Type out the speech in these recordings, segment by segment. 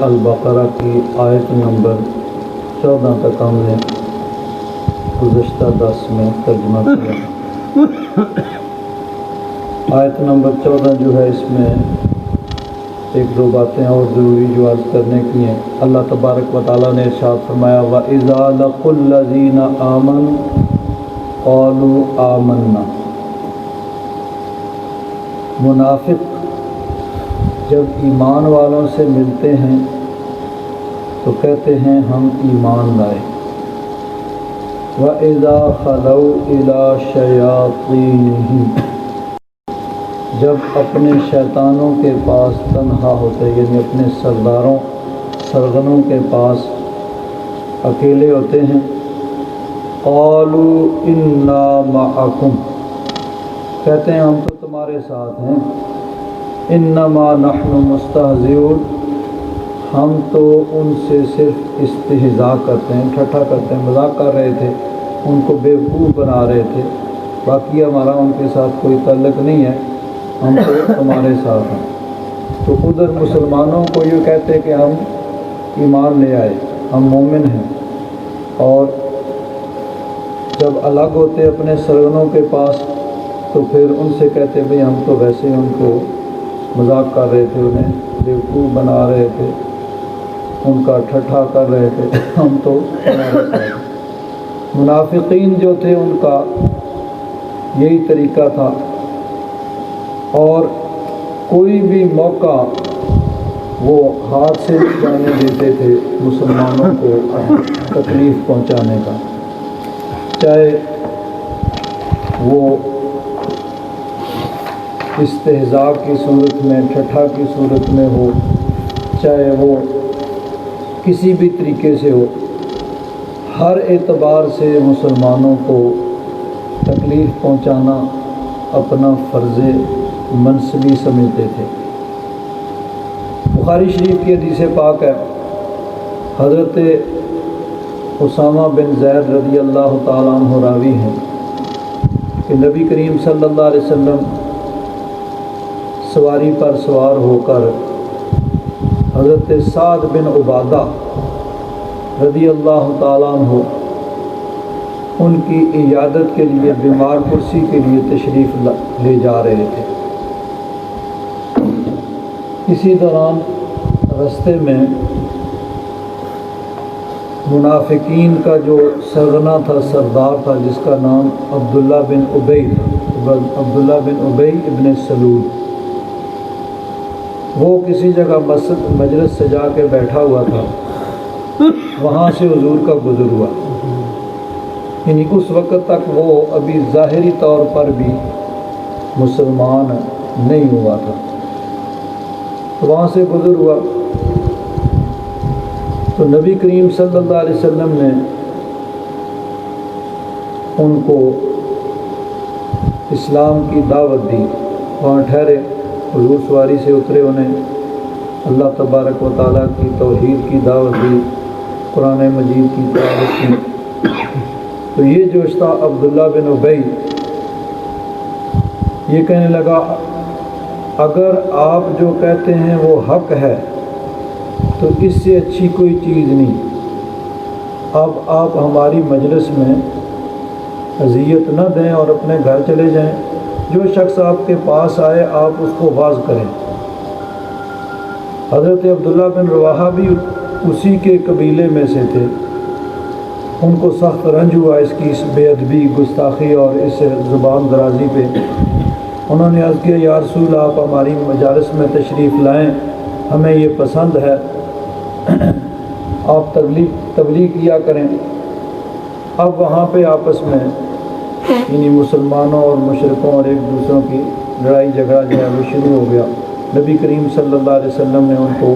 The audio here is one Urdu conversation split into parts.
البقرہ کی آیت نمبر 14 تک ہم نے گزشتہ درس میں ترجمہ کیا۔ آیت نمبر 14 جو ہے، اس میں ایک دو باتیں اور ضروری جو عرض کرنے کی ہیں۔ اللہ تبارک و تعالیٰ نے ارشاد فرمایا وَإِذَا لَقُوا الَّذِينَ آمَنُوا قَالُوا آمَنَّا۔ منافق جب ایمان والوں سے ملتے ہیں تو کہتے ہیں ہم ایمان لائے۔ وَإِذَا خَلَوْا إِلَىٰ شَيَاطِینِهِمْ، جب اپنے شیطانوں کے پاس تنہا ہوتے، یعنی اپنے سرداروں سرغنوں کے پاس اکیلے ہوتے ہیں، قَالُوا إِنَّا مَعَكُمْ، کہتے ہیں ہم تو تمہارے ساتھ ہیں۔ انما نحن مستہزئون، ہم تو ان سے صرف استہزاء کرتے ہیں، ٹھٹھا کرتے ہیں، مذاق کر رہے تھے، ان کو بیوقوف بنا رہے تھے، باقی ہمارا ان کے ساتھ کوئی تعلق نہیں ہے، ہم تو تمہارے ساتھ ہیں۔ تو ادھر مسلمانوں کو یہ کہتے کہ ہم ایمان لے آئے، ہم مومن ہیں، اور جب الگ ہوتے اپنے سرغنوں کے پاس تو پھر ان سے کہتے بھئی ہم تو ویسے ان کو مذاق کر رہے تھے، انہیں بیوقوف بنا رہے تھے، ان کا ٹھٹھا کر رہے تھے، ہم تو ہمارے ساتھ۔ منافقین جو تھے ان کا یہی طریقہ تھا، اور کوئی بھی موقع وہ ہاتھ سے نہیں جانے دیتے تھے مسلمانوں کو تکلیف پہنچانے کا، چاہے وہ استہزاء کی صورت میں، ٹھٹھا کی صورت میں ہو، چاہے وہ کسی بھی طریقے سے ہو، ہر اعتبار سے مسلمانوں کو تکلیف پہنچانا اپنا فرض منصبی سمجھتے تھے۔ بخاری شریف کی حدیث پاک ہے، حضرت اسامہ بن زید رضی اللہ تعالیٰ عنہ راوی ہیں کہ نبی کریم صلی اللہ علیہ وسلم سواری پر سوار ہو کر حضرت سعد بن عبادہ رضی اللہ تعالیٰ عنہ ان کی عیادت کے لیے، بیمار کرسی کے لیے تشریف لے جا رہے تھے۔ اسی دوران رستے میں منافقین کا جو سرغنہ تھا، سردار تھا، جس کا نام عبداللہ بن ابی تھا، عبداللہ بن ابی ابن سلول، وہ کسی جگہ مجلس سجا کے بیٹھا ہوا تھا، وہاں سے حضور کا گزر ہوا، یعنی اس وقت تک وہ ابھی ظاہری طور پر بھی مسلمان نہیں ہوا تھا، تو وہاں سے گزر ہوا تو نبی کریم صلی اللہ علیہ وسلم نے ان کو اسلام کی دعوت دی۔ وہاں ٹھہرے، حضور سواری سے اترے، انہیں اللہ تبارک و تعالیٰ کی توحید کی دعوت دی، قرآن مجید کی تلاوت کی۔ تو یہ جو تھا عبداللہ بن ابی، یہ کہنے لگا اگر آپ جو کہتے ہیں وہ حق ہے تو اس سے اچھی کوئی چیز نہیں، اب آپ ہماری مجلس میں اذیت نہ دیں اور اپنے گھر چلے جائیں، جو شخص آپ کے پاس آئے آپ اس کو واعظ کریں۔ حضرت عبداللہ بن رواحہ بھی اسی کے قبیلے میں سے تھے، ان کو سخت رنج ہوا اس کی، اس بے ادبی، گستاخی اور اس زبان درازی پہ۔ انہوں نے عرض کیا یا رسول آپ ہماری مجالس میں تشریف لائیں، ہمیں یہ پسند ہے، آپ تبلیغ کیا کریں۔ اب وہاں پہ آپس میں یعنی مسلمانوں اور مشرکوں اور ایک دوسروں کی لڑائی جھگڑا جو ہے وہ شروع ہو گیا۔ نبی کریم صلی اللہ علیہ وسلم نے ان کو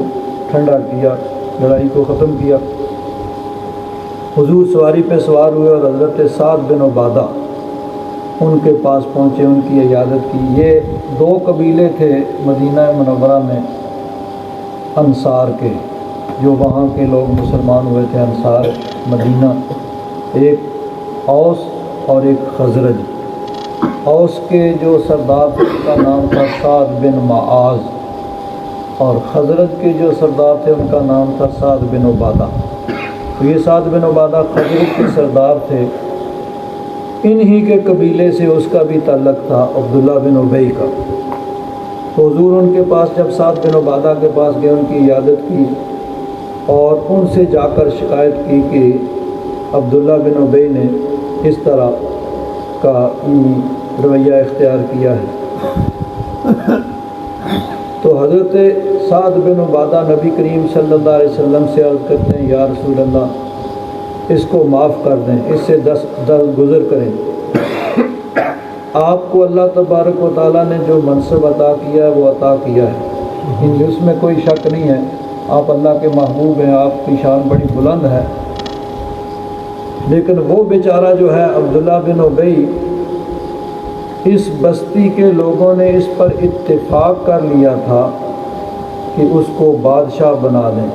ٹھنڈا کیا، لڑائی کو ختم کیا۔ حضور سواری پہ سوار ہوئے اور حضرت سعد بن عبادہ ان کے پاس پہنچے، ان کی عیادت کی۔ یہ دو قبیلے تھے مدینہ منورہ میں انصار کے، جو وہاں کے لوگ مسلمان ہوئے تھے، انصار مدینہ، ایک اوس اور ایک خزرج۔ اوس کے جو سردار تھے ان کا نام تھا سعد بن معاذ، اور خزرج کے جو سردار تھے ان کا نام تھا سعد بن عبادہ۔ تو یہ سعد بن عبادہ خزرج کے سردار تھے، انہی کے قبیلے سے اس کا بھی تعلق تھا عبداللہ بن ابی کا۔ تو حضور ان کے پاس جب سعد بن عبادہ کے پاس گئے، ان کی عیادت کی اور ان سے جا کر شکایت کی کہ عبداللہ بن ابی نے اس طرح کا رویہ اختیار کیا ہے۔ تو حضرت سعد بن عبادہ نبی کریم صلی اللہ علیہ وسلم سے عرض کرتے ہیں، یا رسول اللہ اس کو معاف کر دیں، اس سے درگزر کریں۔ آپ کو اللہ تبارک و تعالیٰ نے جو منصب عطا کیا ہے وہ عطا کیا ہے، اس میں کوئی شک نہیں ہے، آپ اللہ کے محبوب ہیں، آپ کی شان بڑی بلند ہے۔ لیکن وہ بیچارہ جو ہے عبداللہ بن ابی، اس بستی کے لوگوں نے اس پر اتفاق کر لیا تھا کہ اس کو بادشاہ بنا دیں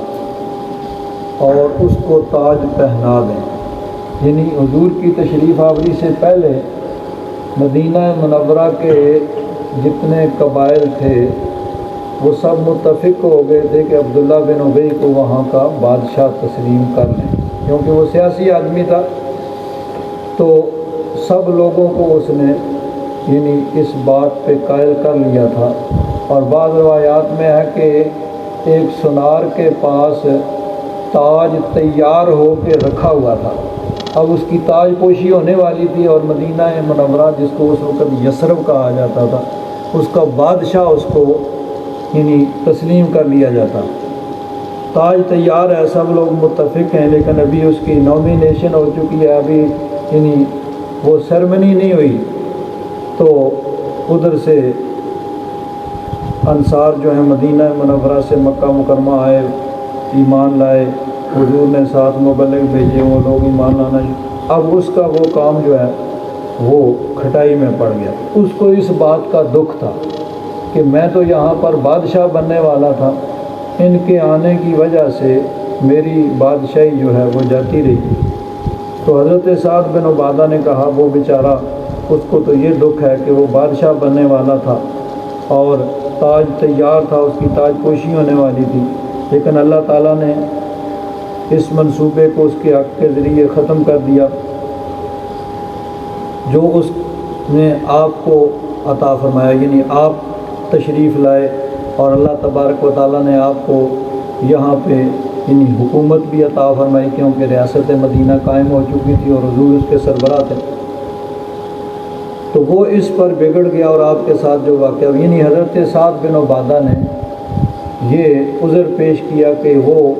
اور اس کو تاج پہنا دیں۔ یعنی حضور کی تشریف آوری سے پہلے مدینہ منورہ کے جتنے قبائل تھے وہ سب متفق ہو گئے تھے کہ عبداللہ بن ابی کو وہاں کا بادشاہ تسلیم کر لیں، کیونکہ وہ سیاسی آدمی تھا۔ تو سب لوگوں کو اس نے یعنی اس بات پہ قائل کر لیا تھا۔ اور بعض روایات میں ہے کہ ایک سونار کے پاس تاج تیار ہو کے رکھا ہوا تھا، اب اس کی تاج پوشی ہونے والی تھی، اور مدینہ منورہ جس کو اس وقت یثرب کہا جاتا تھا، اس کا بادشاہ اس کو یعنی تسلیم کر لیا جاتا۔ تاج تیار ہے، سب لوگ متفق ہیں، لیکن ابھی اس کی نامینیشن ہو چکی ہے، ابھی یعنی وہ سرمنی نہیں ہوئی۔ تو ادھر سے انصار جو ہیں مدینہ منورہ سے مکہ مکرمہ آئے، ایمان لائے، حضور نے ساتھ مبلغ بھیجے، وہ لوگ ایمان لانا۔ اب اس کا وہ کام جو ہے وہ کھٹائی میں پڑ گیا۔ اس کو اس بات کا دکھ تھا کہ میں تو یہاں پر بادشاہ بننے والا تھا، ان کے آنے کی وجہ سے میری بادشاہی جو ہے وہ جاتی رہی۔ تو حضرت سعد بن عبادہ نے کہا وہ بیچارہ، اس کو تو یہ دکھ ہے کہ وہ بادشاہ بننے والا تھا اور تاج تیار تھا، اس کی تاج پوشی ہونے والی تھی، لیکن اللہ تعالیٰ نے اس منصوبے کو اس کے حق کے ذریعے ختم کر دیا جو اس نے آپ کو عطا فرمایا۔ یعنی آپ تشریف لائے اور اللہ تبارک و تعالیٰ نے آپ کو یہاں پہ یعنی حکومت بھی عطا فرمائی، کیونکہ ریاست مدینہ قائم ہو چکی تھی اور حضور اس کے سربراہ تھے۔ تو وہ اس پر بگڑ گیا، اور آپ کے ساتھ جو واقعہ یعنی حضرت سعد بن عبادہ نے یہ عذر پیش کیا کہ وہ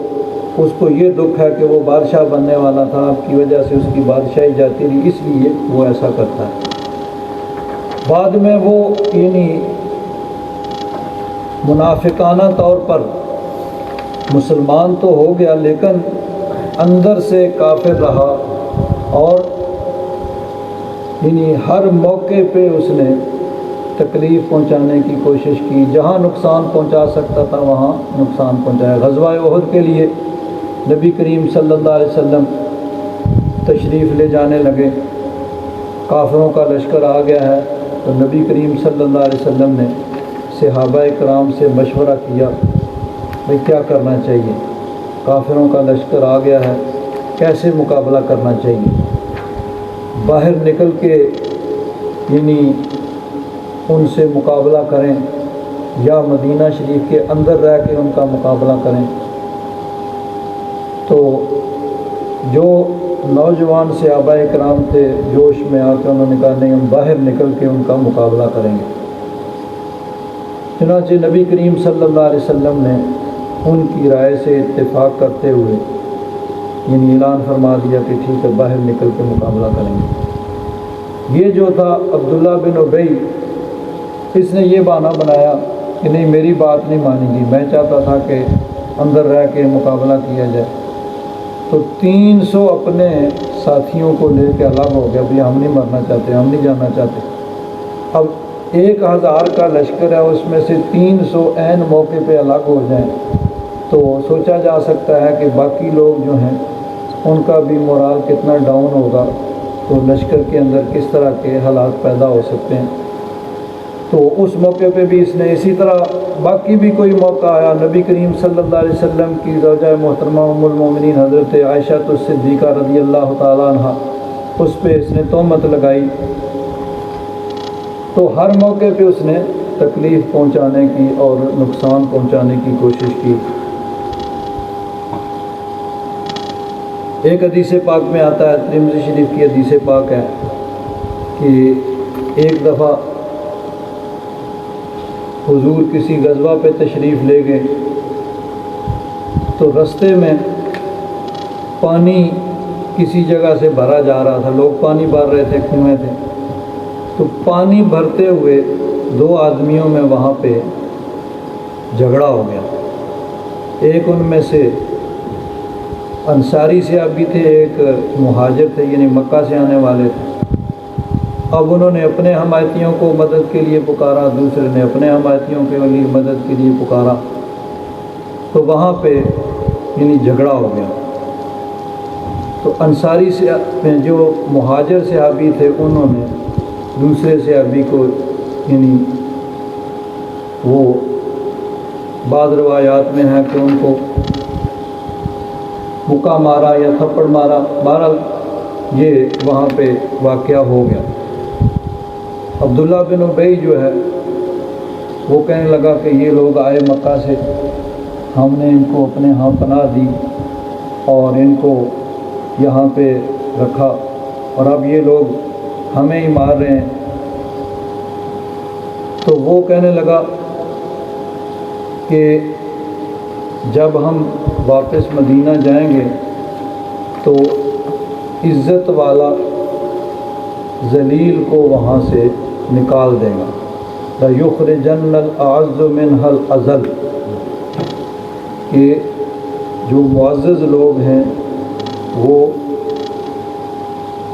اس کو یہ دکھ ہے کہ وہ بادشاہ بننے والا تھا، آپ کی وجہ سے اس کی بادشاہی جاتی رہی، اس لیے وہ ایسا کرتا ہے۔ بعد میں وہ یعنی منافقانہ طور پر مسلمان تو ہو گیا، لیکن اندر سے کافر رہا، اور یعنی ہر موقع پہ اس نے تکلیف پہنچانے کی کوشش کی، جہاں نقصان پہنچا سکتا تھا وہاں نقصان پہنچایا۔ غزوہ احد کے لیے نبی کریم صلی اللہ علیہ وسلم تشریف لے جانے لگے، کافروں کا لشکر آ گیا ہے، تو نبی کریم صلی اللہ علیہ وسلم نے صحابہ کرام سے مشورہ کیا بھئی کیا کرنا چاہیے، کافروں کا لشکر آ گیا ہے، کیسے مقابلہ کرنا چاہیے۔ باہر نکل کے یعنی ان سے مقابلہ کریں یا مدینہ شریف کے اندر رہ کے ان کا مقابلہ کریں۔ تو جو نوجوان صحابہ کرام تھے جوش میں آ کے انہوں نے کہا نہیں، ہم باہر نکل کے ان کا مقابلہ کریں گے۔ چنانچہ نبی کریم صلی اللہ علیہ وسلم نے ان کی رائے سے اتفاق کرتے ہوئے یعنی اعلان فرما دیا کہ ٹھیک ہے باہر نکل کے مقابلہ کریں گے۔ یہ جو تھا عبداللہ بن ابی، اس نے یہ بہانہ بنایا کہ نہیں میری بات نہیں مانی گی، میں چاہتا تھا کہ اندر رہ کے مقابلہ کیا جائے۔ تو 300 اپنے ساتھیوں کو لے کے الگ ہو گیا، بھی ہم نہیں مرنا چاہتے، ہم نہیں جانا چاہتے۔ اب 1000 کا لشکر ہے، اس میں سے 300 عین موقع پہ الگ ہو جائیں تو سوچا جا سکتا ہے کہ باقی لوگ جو ہیں ان کا بھی مورال کتنا ڈاؤن ہوگا، تو لشکر کے اندر کس طرح کے حالات پیدا ہو سکتے ہیں۔ تو اس موقع پہ بھی اس نے اسی طرح باقی بھی کوئی موقع آیا، نبی کریم صلی اللہ علیہ وسلم کی زوجہ محترمہ ام المومنین حضرت عائشہ الصدیقہ رضی اللہ تعالیٰ عنہ، اس پہ اس نے تہمت لگائی، تو ہر موقع پہ اس نے تکلیف پہنچانے کی اور نقصان پہنچانے کی کوشش کی۔ ایک حدیث پاک میں آتا ہے، ترمذی شریف کی حدیث پاک ہے کہ ایک دفعہ حضور کسی غزوہ پہ تشریف لے گئے، تو رستے میں پانی کسی جگہ سے بھرا جا رہا تھا، لوگ پانی بھر رہے تھے، کنویں تھے، تو پانی بھرتے ہوئے دو آدمیوں میں وہاں پہ جھگڑا ہو گیا۔ ایک ان میں سے انصاری صحابی تھے، ایک مہاجر تھے، یعنی مکہ سے آنے والے تھے۔ اب انہوں نے اپنے حمایتیوں کو مدد کے لیے پکارا، دوسرے نے اپنے حمایتیوں کے لیے مدد کے لیے پکارا، تو وہاں پہ یعنی جھگڑا ہو گیا۔ تو انصاری سے جو مہاجر صحابی تھے انہوں نے دوسرے صحابی کو یعنی وہ بعض روایات میں ہے کہ ان کو مکہ مارا یا تھپڑ مارا، بہرحال یہ وہاں پہ واقعہ ہو گیا۔ عبداللہ بن ابی جو ہے وہ کہنے لگا کہ یہ لوگ آئے مکہ سے، ہم نے ان کو اپنے ہاں پناہ دی اور ان کو یہاں پہ رکھا، اور اب یہ لوگ ہمیں ہی مار رہے ہیں۔ تو وہ کہنے لگا کہ جب ہم واپس مدینہ جائیں گے تو عزت والا ذلیل کو وہاں سے نکال دے گا، لَيُخْرِجَنَّ الْأَعَزُّ مِنْهَا الْأَذَلَّ، کہ جو معزز لوگ ہیں وہ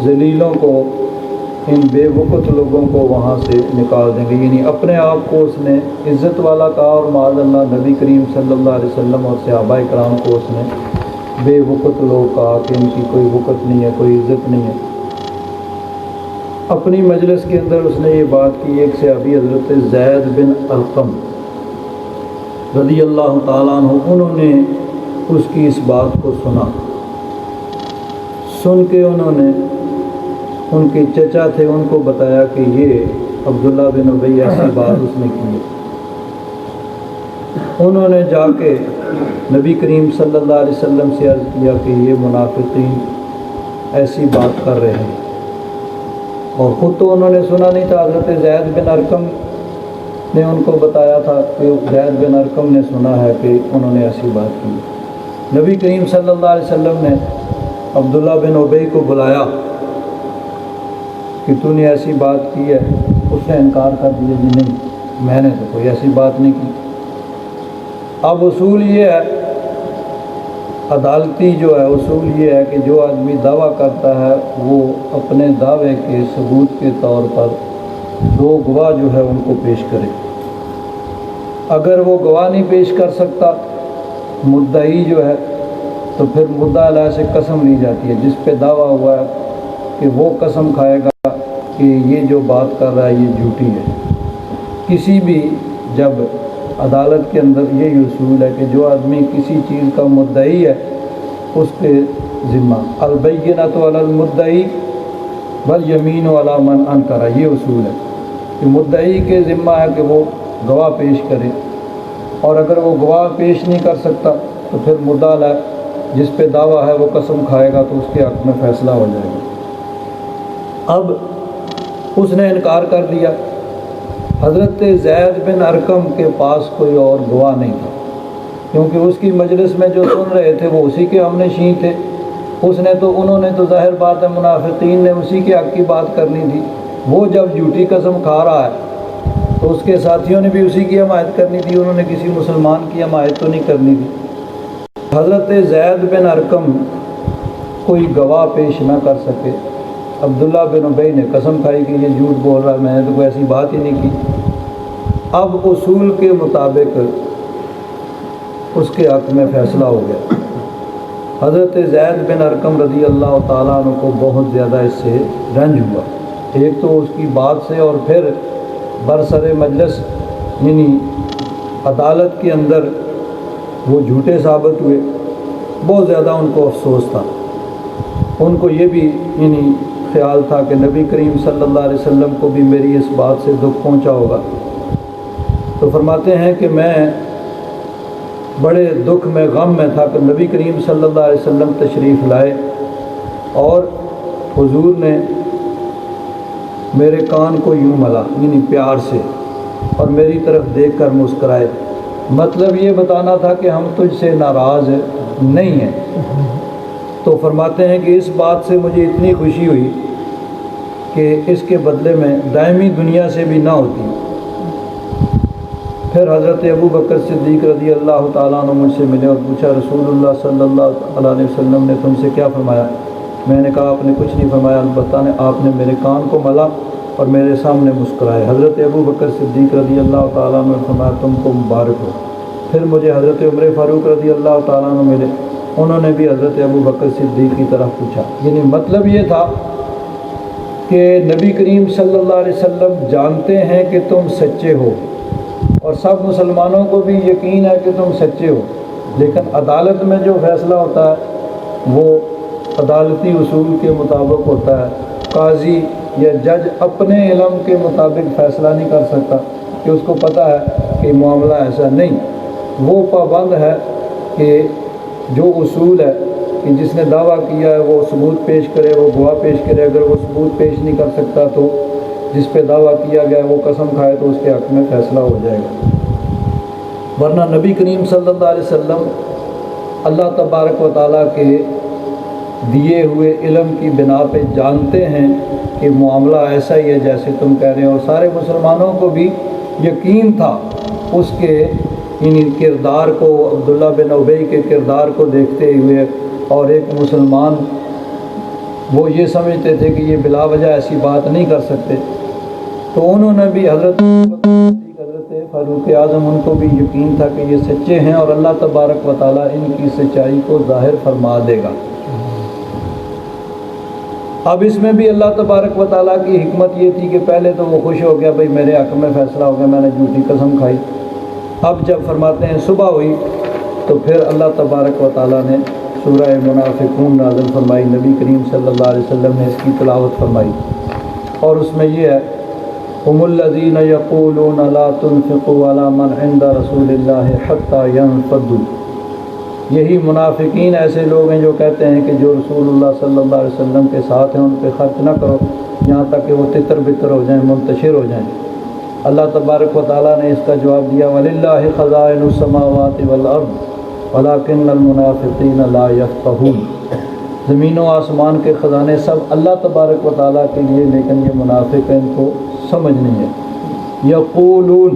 ذلیلوں کو، ان بے وقت لوگوں کو وہاں سے نکال دیں گے۔ یعنی اپنے آپ کو اس نے عزت والا کہا، اور معاذ اللہ نبی کریم صلی اللہ علیہ وسلم اور صحابہ کرام کو اس نے بے وقت لوگ کہا کہ ان کی کوئی وقت نہیں ہے، کوئی عزت نہیں ہے۔ اپنی مجلس کے اندر اس نے یہ بات کی۔ ایک صحابی حضرت زید بن ارقم رضی اللہ تعالیٰ عنہ، انہوں نے اس کی اس بات کو سنا، سن کے انہوں نے ان کے چچا تھے ان کو بتایا کہ یہ عبداللہ بن ابی ایسی بات اس نے کی ہے۔ انہوں نے جا کے نبی کریم صلی اللہ علیہ وسلم سے عرض کیا کہ یہ منافقین ایسی بات کر رہے ہیں، اور خود تو انہوں نے سنا نہیں تھا، حضرت زید بن ارقم نے ان کو بتایا تھا کہ زید بن ارقم نے سنا ہے کہ انہوں نے ایسی بات کی۔ نبی کریم صلی اللہ علیہ وسلم نے عبداللہ بن ابی کو بلایا کہ تو نے ایسی بات کی ہے؟ اس نے انکار کر دیا، جی نہیں، میں نے تو کوئی ایسی بات نہیں کی۔ اب اصول یہ ہے، عدالتی جو ہے اصول یہ ہے کہ جو آدمی دعویٰ کرتا ہے وہ اپنے دعوے کے ثبوت کے طور پر دو گواہ جو ہے ان کو پیش کرے۔ اگر وہ گواہ نہیں پیش کر سکتا مدعی جو ہے، تو پھر مدعا علیہ سے قسم لی جاتی ہے، جس پہ دعویٰ ہوا ہے کہ وہ قسم کھائے گا کہ یہ جو بات کر رہا ہے یہ جھوٹی ہے۔ کسی بھی جب عدالت کے اندر یہی اصول ہے کہ جو آدمی کسی چیز کا مدعی ہے اس کے ذمہ البینۃ علی المدعی والیمین علی من انکر، یہ اصول ہے کہ مدعی کے ذمہ ہے کہ وہ گواہ پیش کرے، اور اگر وہ گواہ پیش نہیں کر سکتا تو پھر مدعا علیہ جس پہ دعویٰ ہے وہ قسم کھائے گا تو اس کے حق میں فیصلہ ہو جائے گا۔ اب اس نے انکار کر دیا۔ حضرت زید بن ارقم کے پاس کوئی اور گواہ نہیں تھا، کیونکہ اس کی مجلس میں جو سن رہے تھے وہ اسی کے ہمنشین تھے۔ انہوں نے تو ظاہر بات ہے منافقین نے اسی کے حق کی بات کرنی تھی۔ وہ جب جھوٹی قسم کھا رہا ہے تو اس کے ساتھیوں نے بھی اسی کی حمایت کرنی تھی، انہوں نے کسی مسلمان کی حمایت تو نہیں کرنی تھی۔ حضرت زید بن ارقم کوئی گواہ پیش نہ کر سکے۔ عبداللہ بن ابی نے قسم کھائی کہ یہ جھوٹ بول رہا ہے، میں نے تو کوئی ایسی بات ہی نہیں کی۔ اب اصول کے مطابق اس کے حق میں فیصلہ ہو گیا۔ حضرت زید بن ارقم رضی اللہ تعالیٰ عنہ کو بہت زیادہ اس سے رنج ہوا، ایک تو اس کی بات سے، اور پھر برسر مجلس یعنی عدالت کے اندر وہ جھوٹے ثابت ہوئے، بہت زیادہ ان کو افسوس تھا۔ ان کو یہ بھی یعنی خیال تھا کہ نبی کریم صلی اللہ علیہ وسلم کو بھی میری اس بات سے دکھ پہنچا ہوگا۔ تو فرماتے ہیں کہ میں بڑے دکھ میں، غم میں تھا کہ نبی کریم صلی اللہ علیہ وسلم تشریف لائے اور حضور نے میرے کان کو یوں ملا یعنی پیار سے اور میری طرف دیکھ کر مسکرائے، مطلب یہ بتانا تھا کہ ہم تجھ سے ناراض نہیں ہیں۔ تو فرماتے ہیں کہ اس بات سے مجھے اتنی خوشی ہوئی کہ اس کے بدلے میں دائمی دنیا سے بھی نہ ہوتی۔ پھر حضرت ابو بکر صدیق رضی اللہ تعالیٰ عنہ مجھ سے ملے اور پوچھا رسول اللہ صلی اللہ علیہ وسلم نے تم سے کیا فرمایا؟ میں نے کہا آپ نے کچھ نہیں فرمایا، البتہ آپ نے میرے کان کو ملا اور میرے سامنے مسکرائے۔ حضرت ابو بکر صدیق رضی اللہ تعالیٰ عنہ نے فرمایا تم کو مبارک ہو۔ پھر مجھے حضرت عمر فاروق رضی اللہ تعالیٰ عنہ ملے، انہوں نے بھی حضرت ابو بکر صدیق کی طرف پوچھا۔ یعنی مطلب یہ تھا کہ نبی کریم صلی اللہ علیہ وسلم جانتے ہیں کہ تم سچے ہو اور سب مسلمانوں کو بھی یقین ہے کہ تم سچے ہو، لیکن عدالت میں جو فیصلہ ہوتا ہے وہ عدالتی اصول کے مطابق ہوتا ہے۔ قاضی یا جج اپنے علم کے مطابق فیصلہ نہیں کر سکتا کہ اس کو پتہ ہے کہ معاملہ ایسا نہیں، وہ پابند ہے کہ جو اصول ہے کہ جس نے دعویٰ کیا ہے وہ ثبوت پیش کرے، وہ گواہ پیش کرے، اگر وہ ثبوت پیش نہیں کر سکتا تو جس پہ دعویٰ کیا گیا وہ قسم کھائے تو اس کے حق میں فیصلہ ہو جائے گا۔ ورنہ نبی کریم صلی اللہ علیہ وسلم اللہ تبارک و تعالیٰ کے دیے ہوئے علم کی بنا پہ جانتے ہیں کہ معاملہ ایسا ہی ہے جیسے تم کہہ رہے ہیں، اور سارے مسلمانوں کو بھی یقین تھا اس کے یعنی کردار کو، عبداللہ بن ابی کے کردار کو دیکھتے ہوئے، اور ایک مسلمان وہ یہ سمجھتے تھے کہ یہ بلا وجہ ایسی بات نہیں کر سکتے، تو انہوں نے بھی حضرت فاروق اعظم ان کو بھی یقین تھا کہ یہ سچے ہیں اور اللہ تبارک و تعالیٰ ان کی سچائی کو ظاہر فرما دے گا۔ اب اس میں بھی اللہ تبارک و تعالیٰ کی حکمت یہ تھی کہ پہلے تو وہ خوش ہو گیا بھئی میرے حق میں فیصلہ ہو گیا، میں نے جھوٹی قسم کھائی۔ اب جب فرماتے ہیں صبح ہوئی تو پھر اللہ تبارک و تعالیٰ نے سورہ منافقون نازل فرمائی، نبی کریم صلی اللہ علیہ وسلم نے اس کی تلاوت فرمائی، اور اس میں یہ ہے هم الذین یقولون لا تنفقوا علی من عند رسول اللہ حتی ينفضوا، یہی منافقین ایسے لوگ ہیں جو کہتے ہیں کہ جو رسول اللہ صلی اللہ علیہ وسلم کے ساتھ ہیں ان پہ خرچ نہ کرو یہاں تک کہ وہ تتر بتر ہو جائیں، منتشر ہو جائیں۔ اللہ تبارک و تعالیٰ نے اس کا جواب دیا وَلِلَّهِ خَزَائِنُ السَّمَاوَاتِ وَالْأَرْضِ وَلَكِنَّ الْمُنَافِقِينَ لَا يَفْقَهُونَ، زمین و آسمان کے خزانے سب اللہ تبارک و تعالیٰ کے لیے، لیکن یہ منافق ہیں، ان کو سمجھ نہیں ہے۔ یقولون،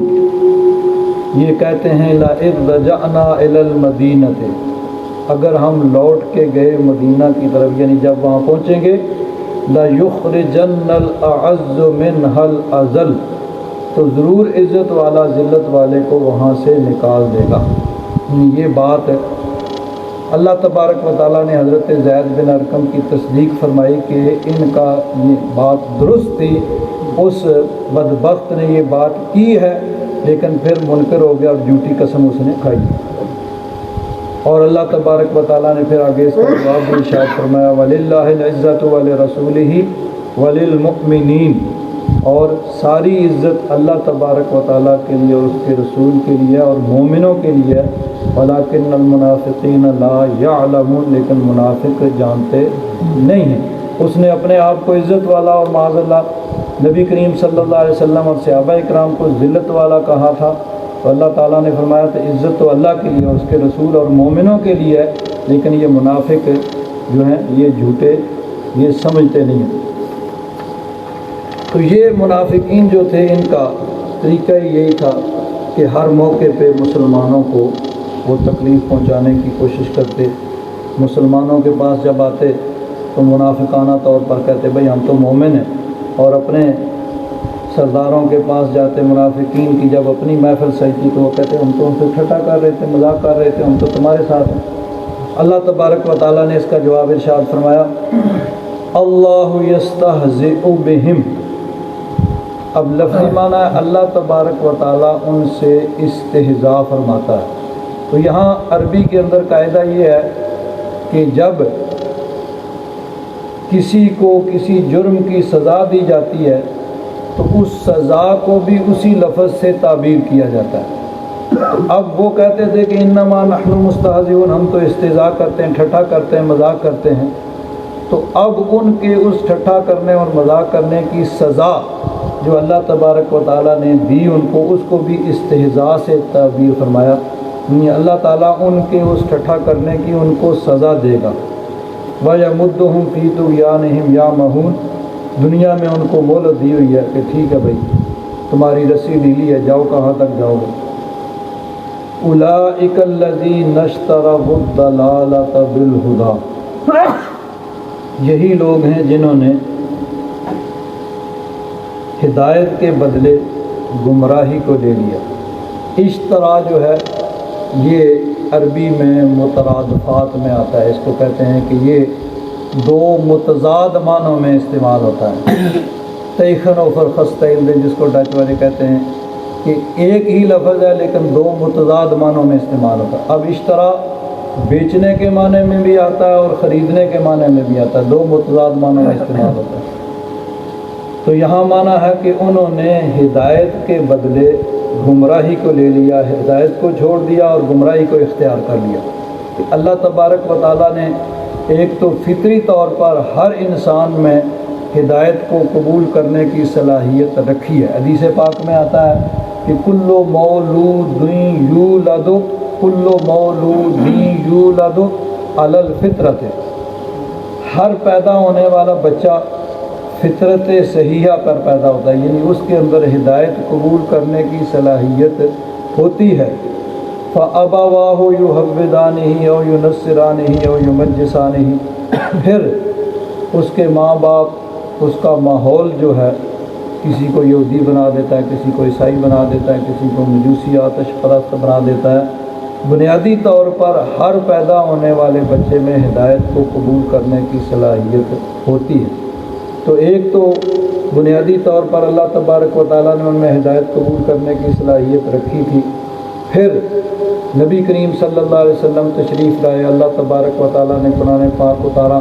یہ کہتے ہیں لَإِذْ رَجَعْنَا إِلَى الْمَدِينَةِ، اگر ہم لوٹ کے گئے مدینہ کی طرف، یعنی جب وہاں پہنچیں گے، لَيُخْرِجَنَّ الْأَعَزُّ مِنْهَا الْأَذَلَّ، تو ضرور عزت والا ذلت والے کو وہاں سے نکال دے گا۔ یہ بات ہے اللہ تبارک و تعالیٰ نے حضرت زید بن ارقم کی تصدیق فرمائی کہ ان کا یہ بات درست تھی، اس بدبخت نے یہ بات کی ہے لیکن پھر منکر ہو گیا اور جھوٹی قسم اس نے کھائی۔ اور اللہ تبارک و تعالیٰ نے پھر آگے اس کا جواب بھی ارشاد فرمایا وَلِلَّهِ الْعِزَّةُ وَلِرَسُولِهِ وَلِلْمُؤْمِنِينَ، اور ساری عزت اللہ تبارک و تعالیٰ کے لیے اور اس کے رسول کے لیے اور مومنوں کے لیے، وَلَكِنَّ الْمُنَافِقِينَ لَا يَعْلَمُونَ، لیکن منافق جانتے نہیں ہیں۔ اس نے اپنے آپ کو عزت والا اور معاذ اللہ نبی کریم صلی اللہ علیہ وسلم اور صحابہ اکرام کو ذلت والا کہا تھا، تو اللہ تعالیٰ نے فرمایا تو عزت تو اللہ کے لیے، اس کے رسول اور مومنوں کے لیے ہے، لیکن یہ منافق جو ہیں یہ جھوٹے، یہ سمجھتے نہیں ہیں۔ تو یہ منافقین جو تھے ان کا طریقہ یہی تھا کہ ہر موقع پہ مسلمانوں کو وہ تکلیف پہنچانے کی کوشش کرتے۔ مسلمانوں کے پاس جب آتے تو منافقانہ طور پر کہتے بھئی ہم تو مومن ہیں، اور اپنے سرداروں کے پاس جاتے منافقین کی جب اپنی محفل سجتی تو وہ کہتے ہم تو ان سے ٹھٹا کر رہے تھے، مذاق کر رہے تھے، ہم تو تمہارے ساتھ ہیں۔ اللہ تبارک و تعالیٰ نے اس کا جواب ارشاد فرمایا اللہ یستہزئ بہم، اب لفظی معنی ہے اللہ تبارک و تعالیٰ ان سے استہزاء فرماتا ہے۔ تو یہاں عربی کے اندر قاعدہ یہ ہے کہ جب کسی کو کسی جرم کی سزا دی جاتی ہے تو اس سزا کو بھی اسی لفظ سے تعبیر کیا جاتا ہے۔ اب وہ کہتے تھے کہ انما نحن مستہزئون، ہم تو استہزاء کرتے ہیں، ٹھٹھا کرتے ہیں، مذاق کرتے ہیں، تو اب ان کے اس ٹھٹھا کرنے اور مذاق کرنے کی سزا جو اللہ تبارک و تعالیٰ نے دی ان کو، اس کو بھی استہزاء سے تعبیر فرمایا، یعنی اللہ تعالیٰ ان کے اس ٹھٹھا کرنے کی ان کو سزا دے گا۔ وَيَمُدُّهُمْ فِي طُغْيَانِهِمْ يَعْمَهُونَ، دنیا میں ان کو مہلت دی ہوئی ہے کہ ٹھیک ہے بھائی تمہاری رسی ڈھیلی ہے، جاؤ کہاں تک جاؤ گے۔ أُولَئِكَ الَّذِينَ اشْتَرَوُا الضَّلَالَةَ بِالْهُدَىٰ، یہی لوگ ہیں جنہوں نے ہدایت کے بدلے گمراہی کو لے لیا۔ اشترا جو ہے یہ عربی میں مترادفات میں آتا ہے، اس کو کہتے ہیں کہ یہ دو متضاد معنوں میں استعمال ہوتا ہے۔ تیخن و فرخستین، جس کو ڈچ والے کہتے ہیں کہ ایک ہی لفظ ہے لیکن دو متضاد معنوں میں استعمال ہوتا ہے۔ اب اشترا بیچنے کے معنی میں بھی آتا ہے اور خریدنے کے معنی میں بھی آتا ہے، دو متضاد معنوں میں استعمال ہوتا ہے۔ تو یہاں معنی ہے کہ انہوں نے ہدایت کے بدلے گمراہی کو لے لیا، ہدایت کو چھوڑ دیا اور گمراہی کو اختیار کر لیا۔ اللہ تبارک و تعالیٰ نے ایک تو فطری طور پر ہر انسان میں ہدایت کو قبول کرنے کی صلاحیت رکھی ہے۔ حدیث پاک میں آتا ہے کہ کل مولود یولد علی الفطرۃ، ہر پیدا ہونے والا بچہ فطرت صحیحہ پر پیدا ہوتا ہے، یعنی اس کے اندر ہدایت قبول کرنے کی صلاحیت ہوتی ہے۔ فَأَبَوَاهُ يُحَوِّدَانِهِ أَوْ يُنَصِّرَانِهِ أَوْ يُمَجِّسَانِهِ، پھر اس کے ماں باپ اس کا ماحول جو ہے کسی کو یہودی بنا دیتا ہے، کسی کو عیسائی بنا دیتا ہے، کسی کو مجوسی آتش پرست بنا دیتا ہے۔ بنیادی طور پر ہر پیدا ہونے والے بچے میں ہدایت کو قبول کرنے کی صلاحیت ہوتی ہے۔ تو ایک تو بنیادی طور پر اللہ تبارک و تعالیٰ نے ان میں ہدایت قبول کرنے کی صلاحیت رکھی تھی۔ پھر نبی کریم صلی اللہ علیہ وسلم تشریف لائے، اللہ تبارک و تعالیٰ نے قرآن پاک اتارا،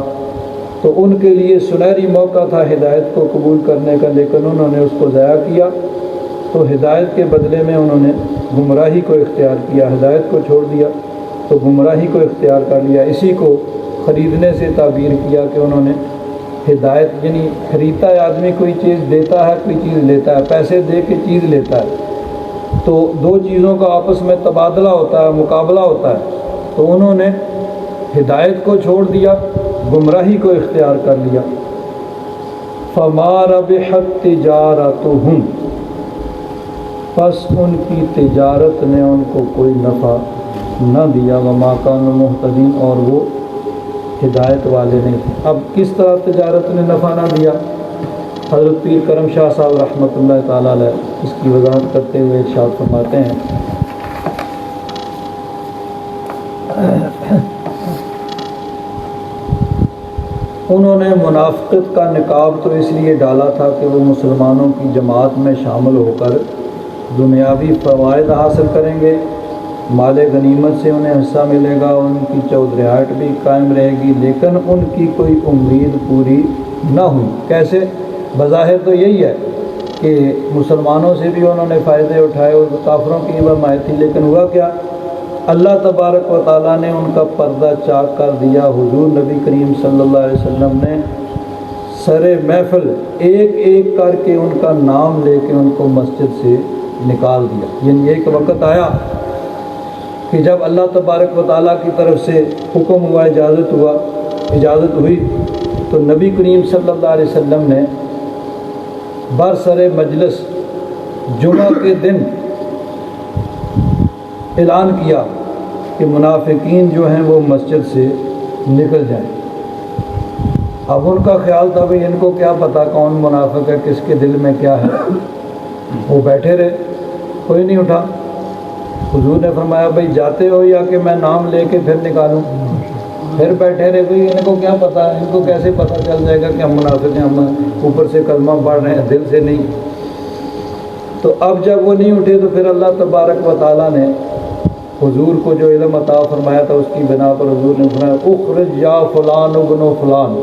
تو ان کے لیے سنہری موقع تھا ہدایت کو قبول کرنے کا، لیکن انہوں نے اس کو ضائع کیا، تو ہدایت کے بدلے میں انہوں نے گمراہی کو اختیار کیا، ہدایت کو چھوڑ دیا تو گمراہی کو اختیار کر لیا۔ اسی کو خریدنے سے تعبیر کیا کہ انہوں نے ہدایت، یعنی خریدتا ہے آدمی، کوئی چیز دیتا ہے، کوئی چیز لیتا ہے، پیسے دے کے چیز لیتا ہے، تو دو چیزوں کا آپس میں تبادلہ ہوتا ہے، مقابلہ ہوتا ہے، تو انہوں نے ہدایت کو چھوڑ دیا، گمراہی کو اختیار کر لیا۔ فَمَا رَبِحَتْ تِجَارَتُهُمْ، پس ان کی تجارت نے ان کو کوئی نفع نہ دیا، وَمَا كَانُوا مُهْتَدِينَ، اور وہ ہدایت والے نہیں تھے۔ اب کس طرح تجارت نے نفع نہ دیا؟ حضرت پیر کرم شاہ صاحب رحمۃ اللہ تعالیٰ علیہ اس کی وضاحت کرتے ہوئے ارشاد فرماتے ہیں، انہوں نے منافقت کا نقاب تو اس لیے ڈالا تھا کہ وہ مسلمانوں کی جماعت میں شامل ہو کر دنیاوی فوائد حاصل کریں گے، مال غنیمت سے انہیں حصہ ملے گا، ان کی چودریہٹ بھی قائم رہے گی، لیکن ان کی کوئی امید پوری نہ ہوئی۔ کیسے؟ بظاہر تو یہی ہے کہ مسلمانوں سے بھی انہوں نے فائدے اٹھائے اور کافروں کی حمایت تھی، لیکن ہوا کیا؟ اللہ تبارک و تعالیٰ نے ان کا پردہ چاک کر دیا۔ حضور نبی کریم صلی اللہ علیہ وسلم نے سر محفل ایک ایک کر کے ان کا نام لے کے ان کو مسجد سے نکال دیا۔ یعنی ایک وقت آیا کہ جب اللہ تبارک و تعالیٰ کی طرف سے حکم ہوا، اجازت ہوئی، تو نبی کریم صلی اللہ علیہ وسلم نے برسر مجلس جمعہ کے دن اعلان کیا کہ منافقین جو ہیں وہ مسجد سے نکل جائیں۔ اب ان کا خیال تھا بھئی ان کو کیا پتہ کون منافق ہے، کس کے دل میں کیا ہے، وہ بیٹھے رہے، کوئی نہیں اٹھا۔ حضور نے فرمایا بھئی جاتے ہو یا کہ میں نام لے کے پھر نکالوں؟ پھر بیٹھے رہے، بھئی ان کو کیا پتہ ہے، ان کو کیسے پتہ چل جائے گا کہ ہم منافق ہیں، ہم اوپر سے کلمہ پڑھ رہے ہیں، دل سے نہیں۔ تو اب جب وہ نہیں اٹھے تو پھر اللہ تبارک و تعالیٰ نے حضور کو جو علم عطا فرمایا تھا اس کی بنا پر حضور نے فرمایا اخرج یا فلان ابن فلان،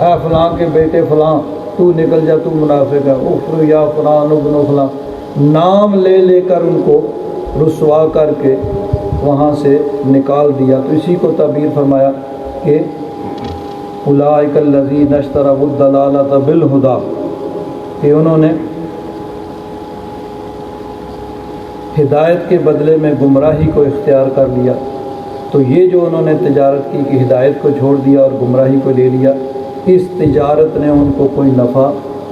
اے فلاں کے بیٹے فلاں تو نکل جا، تو منافق ہے، اخرج یا فلان ابن فلان، نام لے لے کر ان کو رسوا کر کے وہاں سے نکال دیا۔ تو اسی کو تعبیر فرمایا کہ اولئک الذین اشتروا الضلالۃ بالہدیٰ، کہ انہوں نے ہدایت کے بدلے میں گمراہی کو اختیار کر لیا۔ تو یہ جو انہوں نے تجارت کی کہ ہدایت کو چھوڑ دیا اور گمراہی کو لے لیا، اس تجارت نے ان کو کوئی نفع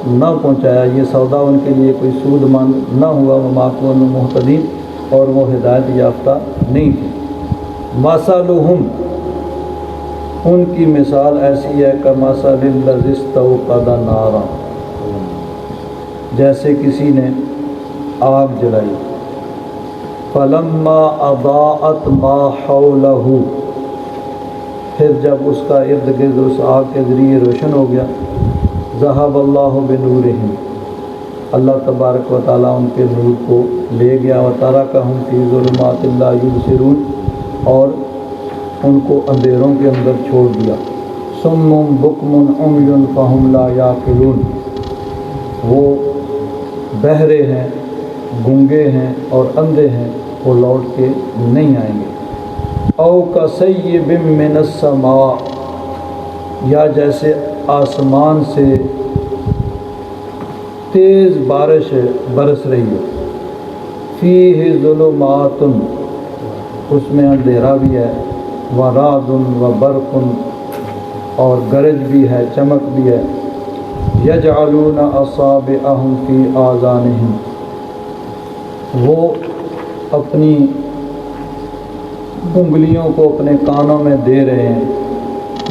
نہ پہنچایا، یہ سودا ان کے لیے کوئی سود مند نہ ہوا، وما کانوا مہتدین، اور وہ ہدایت یافتہ نہیں تھی۔ مثلہم، ان کی مثال ایسی ہے کمثل الذی استوقد نارا، جیسے کسی نے آگ جلائی، فلما اضاءت ما حولہ، پھر جب اس کا ارد گرد اس آگ کے ذریعے روشن ہو گیا، ذہب اللہ بنورہم، اللہ تبارک و تعالیٰ ان کے نور کو لے گیا، وترکہم فی ظلمات لا یبصرون، اور ان کو اندھیروں کے اندر چھوڑ دیا، صم بکم عمی فہم لا یعقلون، وہ بہرے ہیں، گونگے ہیں اور اندھے ہیں، وہ لوٹ کے نہیں آئیں گے۔ او کصیب من السماء، یا جیسے آسمان سے تیز بارش برس رہی ہے، فیہ ظلمات، اس میں اندھیرا بھی ہے، ورعد وبرق، اور گرج بھی ہے، چمک بھی ہے، یجعلون اصابعہم فی آذانہم، وہ اپنی انگلیوں کو اپنے کانوں میں دے رہے ہیں،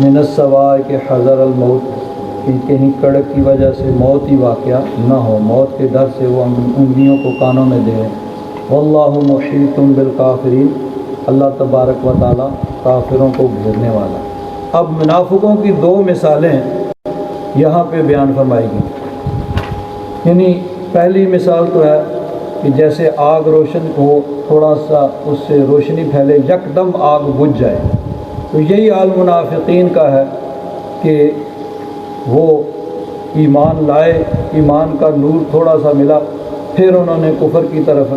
من السواء کے حذر الموت، کہ کہیں کڑک کی وجہ سے موت ہی واقعہ نہ ہو، موت کے ڈر سے وہ انگلیوں کو کانوں میں دے رہے ہیں۔ واللہ محیط بالکافرین، اللہ تبارک و تعالیٰ کافروں کو گھیرنے والا۔ اب منافقوں کی دو مثالیں یہاں پہ بیان فرمائی گئی، یعنی پہلی مثال تو ہے کہ جیسے آگ روشن ہو، تھوڑا سا اس سے روشنی پھیلے، یکدم آگ بجھ جائے، تو یہی حال منافقین کا ہے کہ وہ ایمان لائے، ایمان کا نور تھوڑا سا ملا، پھر انہوں نے کفر کی طرف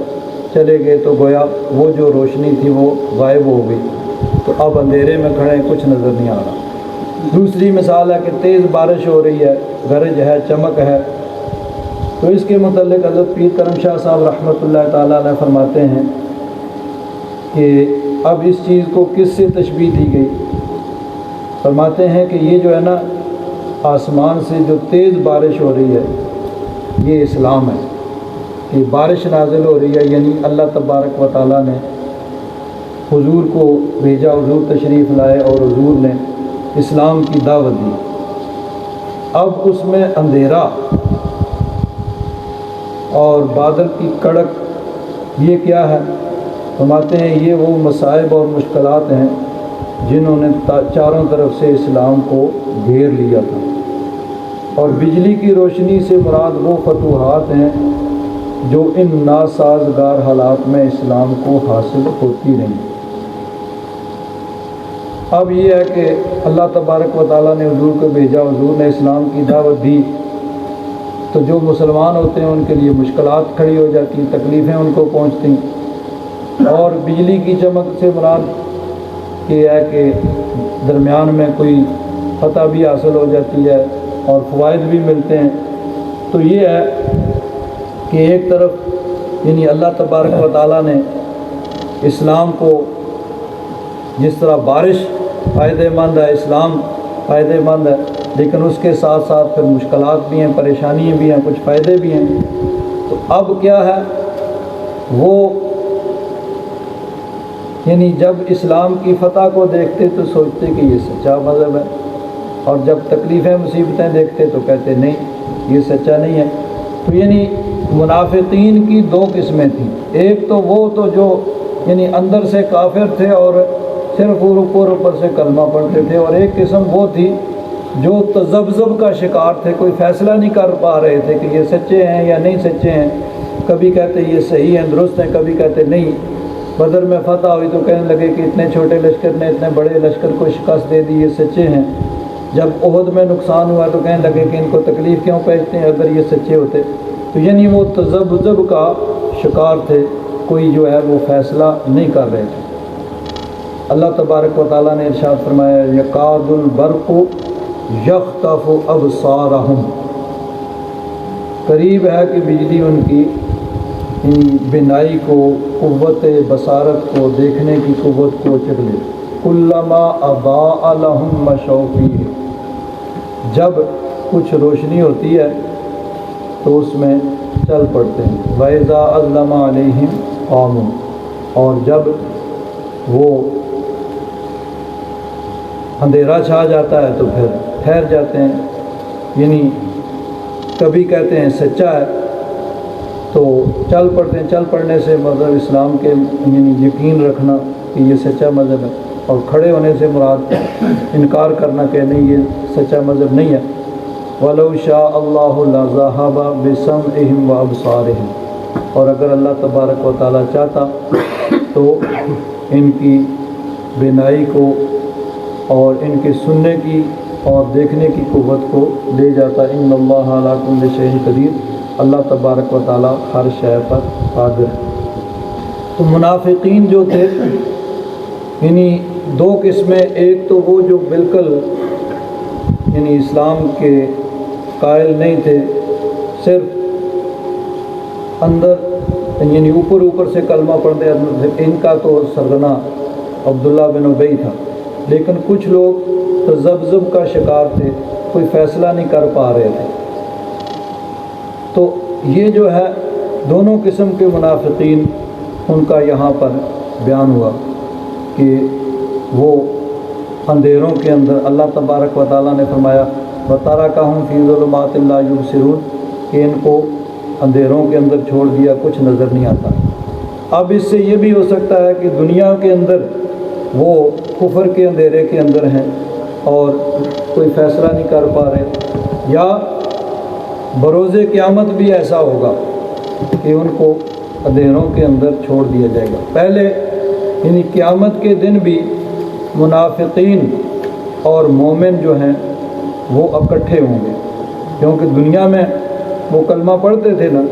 چلے گئے، تو گویا وہ جو روشنی تھی وہ غائب ہو گئی، تو اب اندھیرے میں کھڑے کچھ نظر نہیں آ رہا۔ دوسری مثال ہے کہ تیز بارش ہو رہی ہے، گرج ہے، چمک ہے، تو اس کے متعلق حضرت پیر کرم شاہ صاحب رحمۃ اللہ تعالیٰ علیہ فرماتے ہیں کہ اب اس چیز کو کس سے تشبیہ دی گئی؟ فرماتے ہیں کہ یہ جو ہے نا آسمان سے جو تیز بارش ہو رہی ہے، یہ اسلام ہے، کہ بارش نازل ہو رہی ہے، یعنی اللہ تبارک و تعالیٰ نے حضور کو بھیجا، حضور تشریف لائے اور حضور نے اسلام کی دعوت دی۔ اب اس میں اندھیرا اور بادل کی کڑک، یہ کیا ہے؟ فرماتے ہیں یہ وہ مصائب اور مشکلات ہیں جنہوں نے چاروں طرف سے اسلام کو گھیر لیا تھا، اور بجلی کی روشنی سے مراد وہ فتوحات ہیں جو ان ناسازگار حالات میں اسلام کو حاصل ہوتی رہیں۔ اب یہ ہے کہ اللہ تبارک و تعالیٰ نے حضور کو بھیجا، حضور نے اسلام کی دعوت دی، تو جو مسلمان ہوتے ہیں ان کے لیے مشکلات کھڑی ہو جاتی، تکلیفیں ان کو پہنچتی، اور بجلی کی چمک سے مراد یہ ہے کہ درمیان میں کوئی فتح بھی حاصل ہو جاتی ہے اور فوائد بھی ملتے ہیں۔ تو یہ ہے کہ ایک طرف یعنی اللہ تبارک و تعالیٰ نے اسلام کو جس طرح بارش فائدہ مند ہے، اسلام فائدہ مند ہے، لیکن اس کے ساتھ ساتھ پھر مشکلات بھی ہیں، پریشانیاں بھی ہیں، کچھ فائدے بھی ہیں۔ تو اب کیا ہے، وہ یعنی جب اسلام کی فتح کو دیکھتے تو سوچتے کہ یہ سچا مذہب ہے، اور جب تکلیفیں مصیبتیں دیکھتے تو کہتے نہیں یہ سچا نہیں ہے۔ تو یعنی منافقین کی دو قسمیں تھیں، ایک تو وہ تو جو یعنی اندر سے کافر تھے اور صرف اوپر سے کلمہ پڑھتے تھے، اور ایک قسم وہ تھی جو تذبذب کا شکار تھے، کوئی فیصلہ نہیں کر پا رہے تھے کہ یہ سچے ہیں یا نہیں سچے ہیں، کبھی کہتے یہ صحیح ہیں درست ہیں، کبھی کہتے نہیں۔ بدر میں فتح ہوئی تو کہنے لگے کہ اتنے چھوٹے لشکر نے اتنے بڑے لشکر کو شکست دے دی، یہ سچے ہیں۔ جب احد میں نقصان ہوا تو کہنے لگے کہ ان کو تکلیف کیوں پہنچتے ہیں اگر یہ سچے ہوتے۔ تو یعنی وہ تذبذب کا شکار تھے، کوئی جو ہے وہ فیصلہ نہیں کر رہے تھے۔ اللہ تبارک و تعالیٰ نے ارشاد فرمایا یکاد البرق یخطف ابصارہم، قریب ہے کہ بجلی ان کی بینائی کو، قوت بصارت کو، دیکھنے کی قوت کو چکھ لے۔ کلما اضاء لہم مشوا فیہ، جب کچھ روشنی ہوتی ہے تو اس میں چل پڑتے ہیں۔ وَإِذَا أَظْلَمَ عَلَيْهِمْ قَامُوا، اور جب وہ اندھیرا چھا جاتا ہے تو پھر ٹھہر جاتے ہیں، یعنی کبھی کہتے ہیں سچا ہے تو چل پڑتے ہیں۔ چل پڑنے سے مذہب اسلام کے یعنی یقین رکھنا کہ یہ سچا مذہب ہے، اور کھڑے ہونے سے مراد انکار کرنا کہ نہیں یہ سچا مذہب نہیں ہے۔ وَلَوْ شَاءَ اللَّهُ لَذَهَبَ بِسَمْعِهِمْ وَأَبْصَارِهِمْ، اور اگر اللہ تبارک و تعالیٰ چاہتا تو ان کی بینائی کو اور ان کے سننے کی اور دیکھنے کی قوت کو لے جاتا۔ ان اللہ علی کل شیء قدیر، اللہ تبارک و تعالیٰ ہر شے پر قادر ہے۔ تو منافقین جو تھے یعنی دو قسمیں، ایک تو وہ جو بالکل یعنی اسلام کے قائل نہیں تھے، صرف اندر یعنی اوپر سے کلمہ پڑھتے تھے، ان کا تو سرغنہ عبداللہ بن ابی تھا۔ لیکن کچھ لوگ تذبذب کا شکار تھے، کوئی فیصلہ نہیں کر پا رہے تھے۔ تو یہ جو ہے دونوں قسم کے منافقین، ان کا یہاں پر بیان ہوا کہ وہ اندھیروں کے اندر، اللہ تبارک و تعالیٰ نے فرمایا وَتَرَكَهُمْ فِي ظُلُمَاتٍ لَا يُبْصِرُونَ، کہ ان کو اندھیروں کے اندر چھوڑ دیا، کچھ نظر نہیں آتا۔ اب اس سے یہ بھی ہو سکتا ہے کہ دنیا کے اندر وہ کفر کے اندھیرے کے اندر ہیں اور کوئی فیصلہ نہیں کر پا رہے، یا بروز قیامت بھی ایسا ہوگا کہ ان کو اندھیروں کے اندر چھوڑ دیا جائے گا۔ پہلے یعنی قیامت کے دن بھی منافقین اور مومن جو ہیں وہ اکٹھے ہوں گے، کیونکہ دنیا میں وہ کلمہ پڑھتے تھے نا،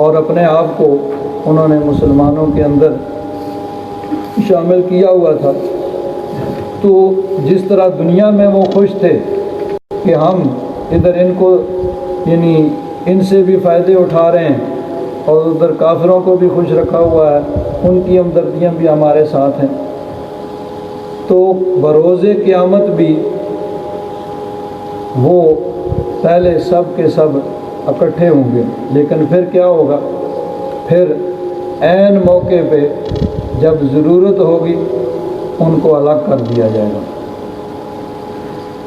اور اپنے آپ کو انہوں نے مسلمانوں کے اندر شامل کیا ہوا تھا۔ تو جس طرح دنیا میں وہ خوش تھے کہ ہم ادھر ان کو یعنی ان سے بھی فائدے اٹھا رہے ہیں اور ادھر کافروں کو بھی خوش رکھا ہوا ہے، ان کی ہمدردیاں بھی ہمارے ساتھ ہیں، تو بروز قیامت بھی وہ پہلے سب کے سب اکٹھے ہوں گے، لیکن پھر کیا ہوگا؟ پھر عین موقع پہ جب ضرورت ہوگی ان کو الگ کر دیا جائے گا۔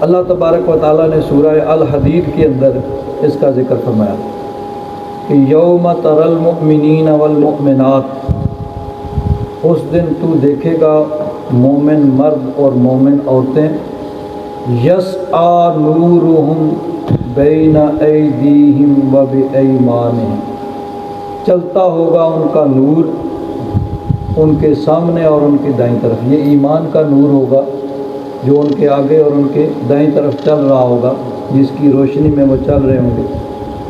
اللہ تبارک و تعالیٰ نے سورہ الحدید کے اندر اس کا ذکر فرمایا کہ یوم تری المؤمنین والمؤمنات، اس دن تو دیکھے گا مومن مرد اور مومن عورتیں، یسعی نورہم بین ایدیہم و بایمانہم، چلتا ہوگا ان کا نور ان کے سامنے اور ان کے دائیں طرف۔ یہ ایمان کا نور ہوگا جو ان کے آگے اور ان کے دائیں طرف چل رہا ہوگا، جس کی روشنی میں وہ چل رہے ہوں گے۔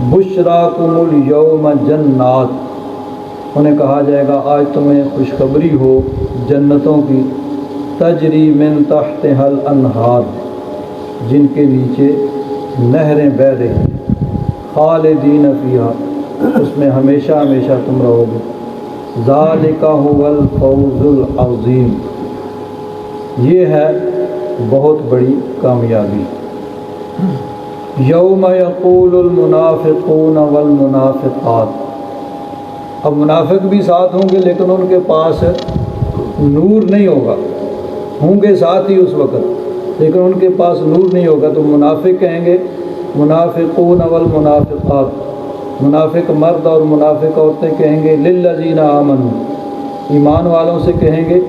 بشراکم الیوم جنات، انہیں کہا جائے گا آج تمہیں خوشخبری ہو جنتوں کی، تجری من تحتہا الانہار، جن کے نیچے نہریں بہہ رہی ہیں، خالدین فیہا، اس میں ہمیشہ ہمیشہ تم رہو گے۔ ذالک هو الفوز العظیم، یہ ہے بہت بڑی کامیابی۔ یوم یقول المنافقون والمنافقات، اب منافق بھی ساتھ ہوں گے لیکن ان کے پاس نور نہیں ہوگا، ہوں گے ساتھ ہی اس وقت لیکن ان کے پاس نور نہیں ہوگا، تو منافق کہیں گے منافقون والمنافقات، منافق مرد اور منافق عورتیں کہیں گے للذین آمنوا، ایمان والوں سے کہیں گے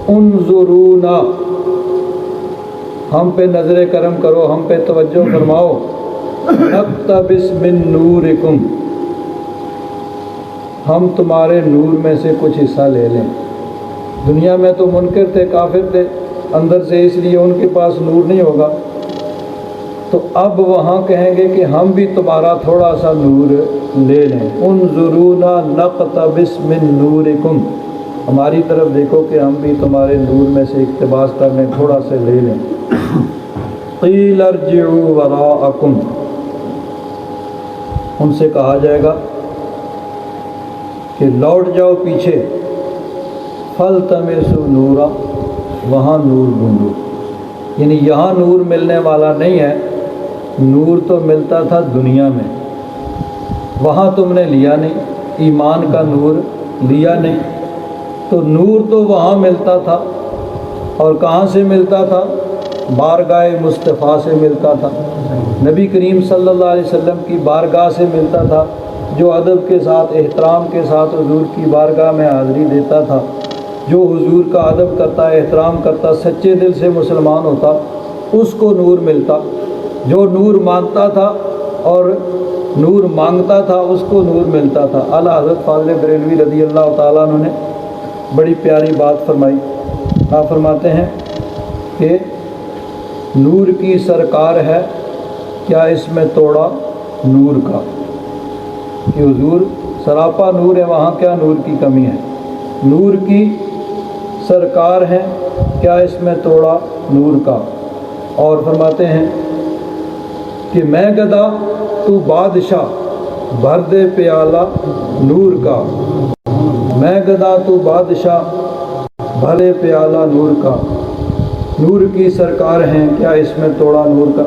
انظرونا، ہم پہ نظر کرم کرو، ہم پہ توجہ فرماؤ، نقتبس من نورکم، ہم تمہارے نور میں سے کچھ حصہ لے لیں۔ دنیا میں تو منکر تھے، کافر تھے اندر سے، اس لیے ان کے پاس نور نہیں ہوگا، تو اب وہاں کہیں گے کہ ہم بھی تمہارا تھوڑا سا نور لے لیں۔ انظرونا نقتبس من نورکم، ہماری طرف دیکھو کہ ہم بھی تمہارے نور میں سے اقتباس کر لیں، تھوڑا سا لے لیں۔ قیل ارجعوا وراءکم، ان سے کہا جائے گا کہ لوٹ جاؤ پیچھے، فالتمسوا نورا، وہاں نور ڈھونڈو، یعنی یہاں نور ملنے والا نہیں ہے، نور تو ملتا تھا دنیا میں، وہاں تم نے لیا نہیں، ایمان کا نور لیا نہیں، تو نور تو وہاں ملتا تھا، اور کہاں سے ملتا تھا؟ بارگاہ مصطفیٰ سے ملتا تھا، نبی کریم صلی اللہ علیہ وسلم کی بارگاہ سے ملتا تھا۔ جو ادب کے ساتھ، احترام کے ساتھ حضور کی بارگاہ میں حاضری دیتا تھا، جو حضور کا ادب کرتا، احترام کرتا، سچے دل سے مسلمان ہوتا، اس کو نور ملتا۔ جو نور مانتا تھا اور نور مانگتا تھا، اس کو نور ملتا تھا۔ اعلیٰ حضرت فاضل بریلوی رضی اللہ تعالیٰ عنہ نے بڑی پیاری بات فرمائی۔ آپ فرماتے ہیں کہ نور کی سرکار ہے، کیا اس میں توڑا نور کا، کہ حضور سراپا نور ہے، وہاں کیا نور کی کمی ہے؟ نور کی سرکار ہیں، کیا اس میں توڑا نور کا؟ اور فرماتے ہیں کہ میں گدا تو بادشاہ، بھر دے پیالہ نور کا، میں گدا تو بادشاہ، بھرے پیالہ نور کا، نور کی سرکار ہیں، کیا اس میں توڑا نور کا؟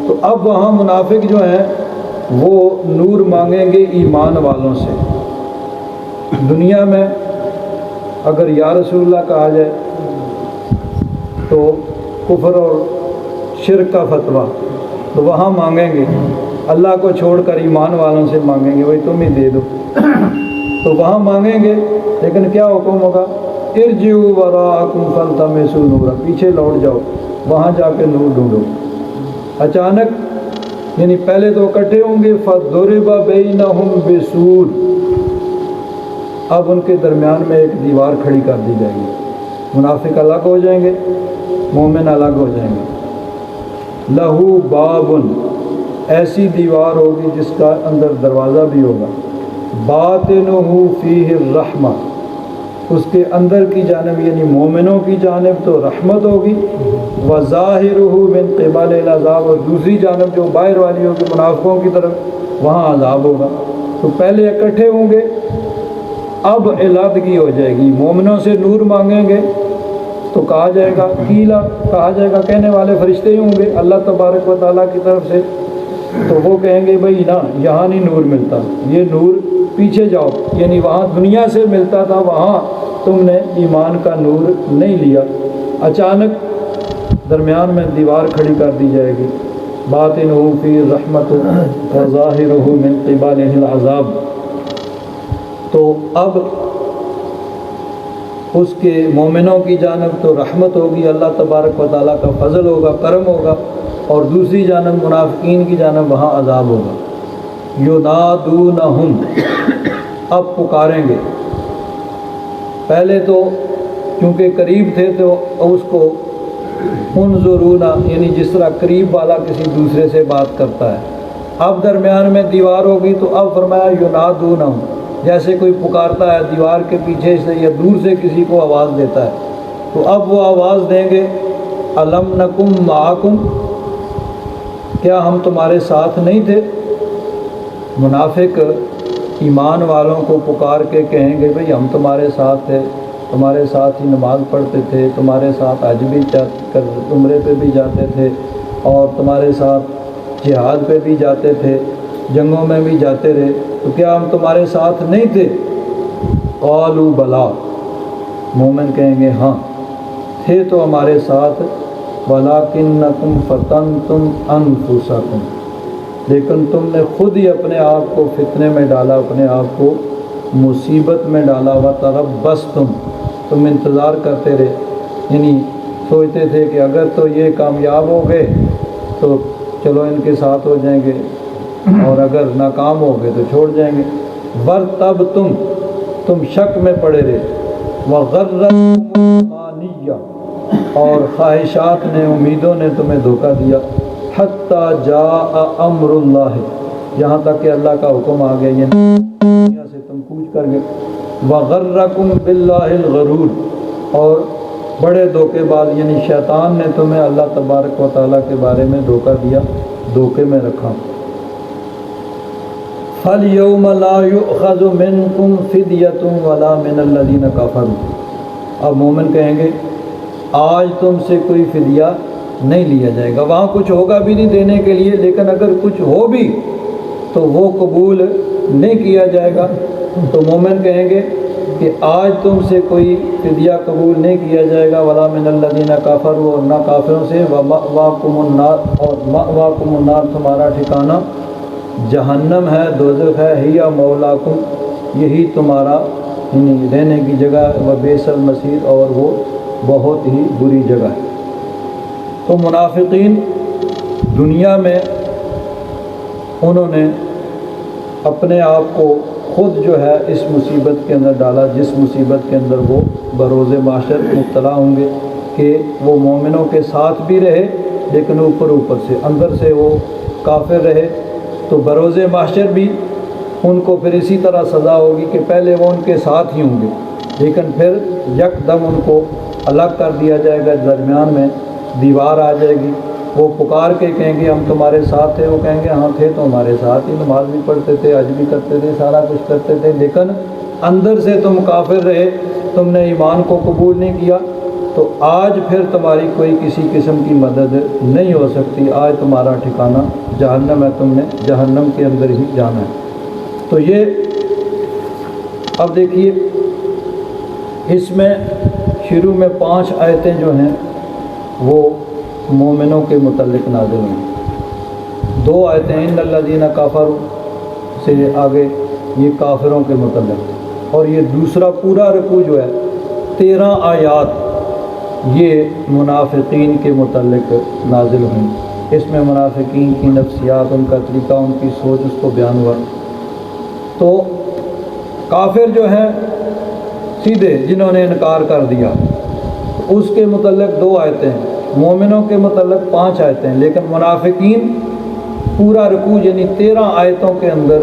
تو اب وہاں منافق جو ہیں وہ نور مانگیں گے ایمان والوں سے۔ دنیا میں اگر یا رسول اللہ کہا جائے تو کفر اور شرک کا فتویٰ، تو وہاں مانگیں گے، اللہ کو چھوڑ کر ایمان والوں سے مانگیں گے، بھائی تم ہی دے دو، تو وہاں مانگیں گے، لیکن کیا حکم ہوگا؟ ارجعوا وراءکم فالتمسوا نورا، پیچھے لوٹ جاؤ، وہاں جا کے نور ڈھونڈو۔ اچانک، یعنی پہلے تو اکٹھے ہوں گے، فَضُرِبَ بَيْنَهُمْ بِسُورٍ، اب ان کے درمیان میں ایک دیوار کھڑی کر دی جائے گی، منافق الگ ہو جائیں گے، مومن الگ ہو جائیں گے۔ لہو بابن، ایسی دیوار ہوگی جس کا اندر دروازہ بھی ہوگا، باطنہ فیہ الرحمہ، اس کے اندر کی جانب یعنی مومنوں کی جانب تو رحمت ہوگی، وظاہرہ من قبل العذاب، اور دوسری جانب جو باہر والی ہوگی منافقوں کی طرف، وہاں عذاب ہوگا۔ تو پہلے اکٹھے ہوں گے، اب علیحدگی ہو جائے گی، مومنوں سے نور مانگیں گے تو کہا جائے گا، قیلا، کہا جائے گا، کہنے والے فرشتے ہی ہوں گے اللہ تبارک و تعالیٰ کی طرف سے، تو وہ کہیں گے بھائی نا یہاں نہیں نور ملتا، یہ نور پیچھے جاؤ، یعنی وہاں دنیا سے ملتا تھا، وہاں تم نے ایمان کا نور نہیں لیا۔ اچانک درمیان میں دیوار کھڑی کر دی جائے گی، باطنہ فی الرحمۃ وظاہرہ من قبلہ العذاب، تو اب اس کے مومنوں کی جانب تو رحمت ہوگی، اللہ تبارک و تعالیٰ کا فضل ہوگا، کرم ہوگا، اور دوسری جانب منافقین کی جانب وہاں عذاب ہوگا۔ ینادونہم، اب پکاریں گے، پہلے تو کیونکہ قریب تھے تو اس کو انظرونا، یعنی جس طرح قریب والا کسی دوسرے سے بات کرتا ہے، اب درمیان میں دیوار ہوگی تو اب فرمایا ینادونہم، جیسے کوئی پکارتا ہے دیوار کے پیچھے سے یا دور سے کسی کو آواز دیتا ہے، تو اب وہ آواز دیں گے، الم نکم معکم، کیا ہم تمہارے ساتھ نہیں تھے؟ منافق ایمان والوں کو پکار کے کہیں گے بھئی ہم تمہارے ساتھ تھے، تمہارے ساتھ ہی نماز پڑھتے تھے، تمہارے ساتھ حج بھی کر عمرے پہ بھی جاتے تھے، اور تمہارے ساتھ جہاد پہ بھی جاتے تھے، جنگوں میں بھی جاتے رہے، تو کیا ہم تمہارے ساتھ نہیں تھے؟ قالوا بلا، مومن کہیں گے ہاں تھے تو ہمارے ساتھ، ولکنکم فتنتم انفسکم، لیکن تم نے خود ہی اپنے آپ کو فتنے میں ڈالا، اپنے آپ کو مصیبت میں ڈالا، وتربصتم، تم انتظار کرتے رہے، یعنی سوچتے تھے کہ اگر تو یہ کامیاب ہو گئے تو چلو ان کے ساتھ ہو جائیں گے، اور اگر ناکام ہو گئے تو چھوڑ جائیں گے۔ ورتبتم، تم شک میں پڑے رہے، وغرتکم الامانیہ، اور خواہشات نے، امیدوں نے تمہیں دھوکہ دیا، حتی جاء امر اللہ، یہاں تک کہ اللہ کا حکم آ گیا، یعنی دنیا سے تم کوچ کر گئے، وغرکم باللہ الغرور، اور بڑے دھوکے باز یعنی شیطان نے تمہیں اللہ تبارک و تعالیٰ کے بارے میں دھوکہ دیا، دھوکے میں رکھا۔ فَالْيَوْمَ لَا يُؤْخَذُ مِنْكُمْ فِدْيَةٌ وَلَا مِنَ الَّذِينَ كَفَرُوا، اب مومن کہیں گے آج تم سے کوئی فدیہ نہیں لیا جائے گا، وہاں کچھ ہوگا بھی نہیں دینے کے لیے، لیکن اگر کچھ ہو بھی تو وہ قبول نہیں کیا جائے گا۔ تو مومن کہیں گے کہ آج تم سے کوئی فدیہ قبول نہیں کیا جائے گا، ولا من الذین کفروا، اور نہ کافروں سے، ومأواکم النار، اور مأواکم النار، تمہارا ٹھکانہ جہنم ہے، دوزخ ہے، ہی مولاکم، یہی تمہارا یعنی رہنے کی جگہ، وبئس المصیر، اور وہ بہت ہی بری جگہ ہے۔ تو منافقین دنیا میں انہوں نے اپنے آپ کو خود جو ہے اس مصیبت کے اندر ڈالا، جس مصیبت کے اندر وہ بروز محشر مبتلا ہوں گے، کہ وہ مومنوں کے ساتھ بھی رہے لیکن اوپر سے، اندر سے وہ کافر رہے، تو بروز محشر بھی ان کو پھر اسی طرح سزا ہوگی کہ پہلے وہ ان کے ساتھ ہی ہوں گے، لیکن پھر یکدم ان کو الگ کر دیا جائے گا، درمیان میں دیوار آ جائے گی، وہ پکار کے کہیں گے ہم تمہارے ساتھ تھے، وہ کہیں گے ہاں تھے تو ہمارے ساتھ ہی، نماز بھی پڑھتے تھے، حج بھی کرتے تھے، سارا کچھ کرتے تھے، لیکن اندر سے تم کافر رہے، تم نے ایمان کو قبول نہیں کیا، تو آج پھر تمہاری کوئی کسی قسم کی مدد نہیں ہو سکتی، آج تمہارا ٹھکانہ جہنم ہے، تم نے جہنم کے اندر ہی جانا ہے۔ تو یہ اب دیکھیے اس میں شروع میں 5 آیتیں جو ہیں وہ مومنوں کے متعلق نازل ہوئی، 2 آیتیں ان الذین کفروا سے آگے یہ کافروں کے متعلق، اور یہ دوسرا پورا رکوع جو ہے 13 آیات یہ منافقین کے متعلق نازل ہوئیں، اس میں منافقین کی نفسیات، ان کا طریقہ، ان کی سوچ، اس کو بیان ہوا۔ تو کافر جو ہیں سیدھے جنہوں نے انکار کر دیا، اس کے متعلق 2 آیتیں ہیں، مومنوں کے متعلق 5 آیتیں، لیکن منافقین پورا رکوع یعنی 13 آیتوں کے اندر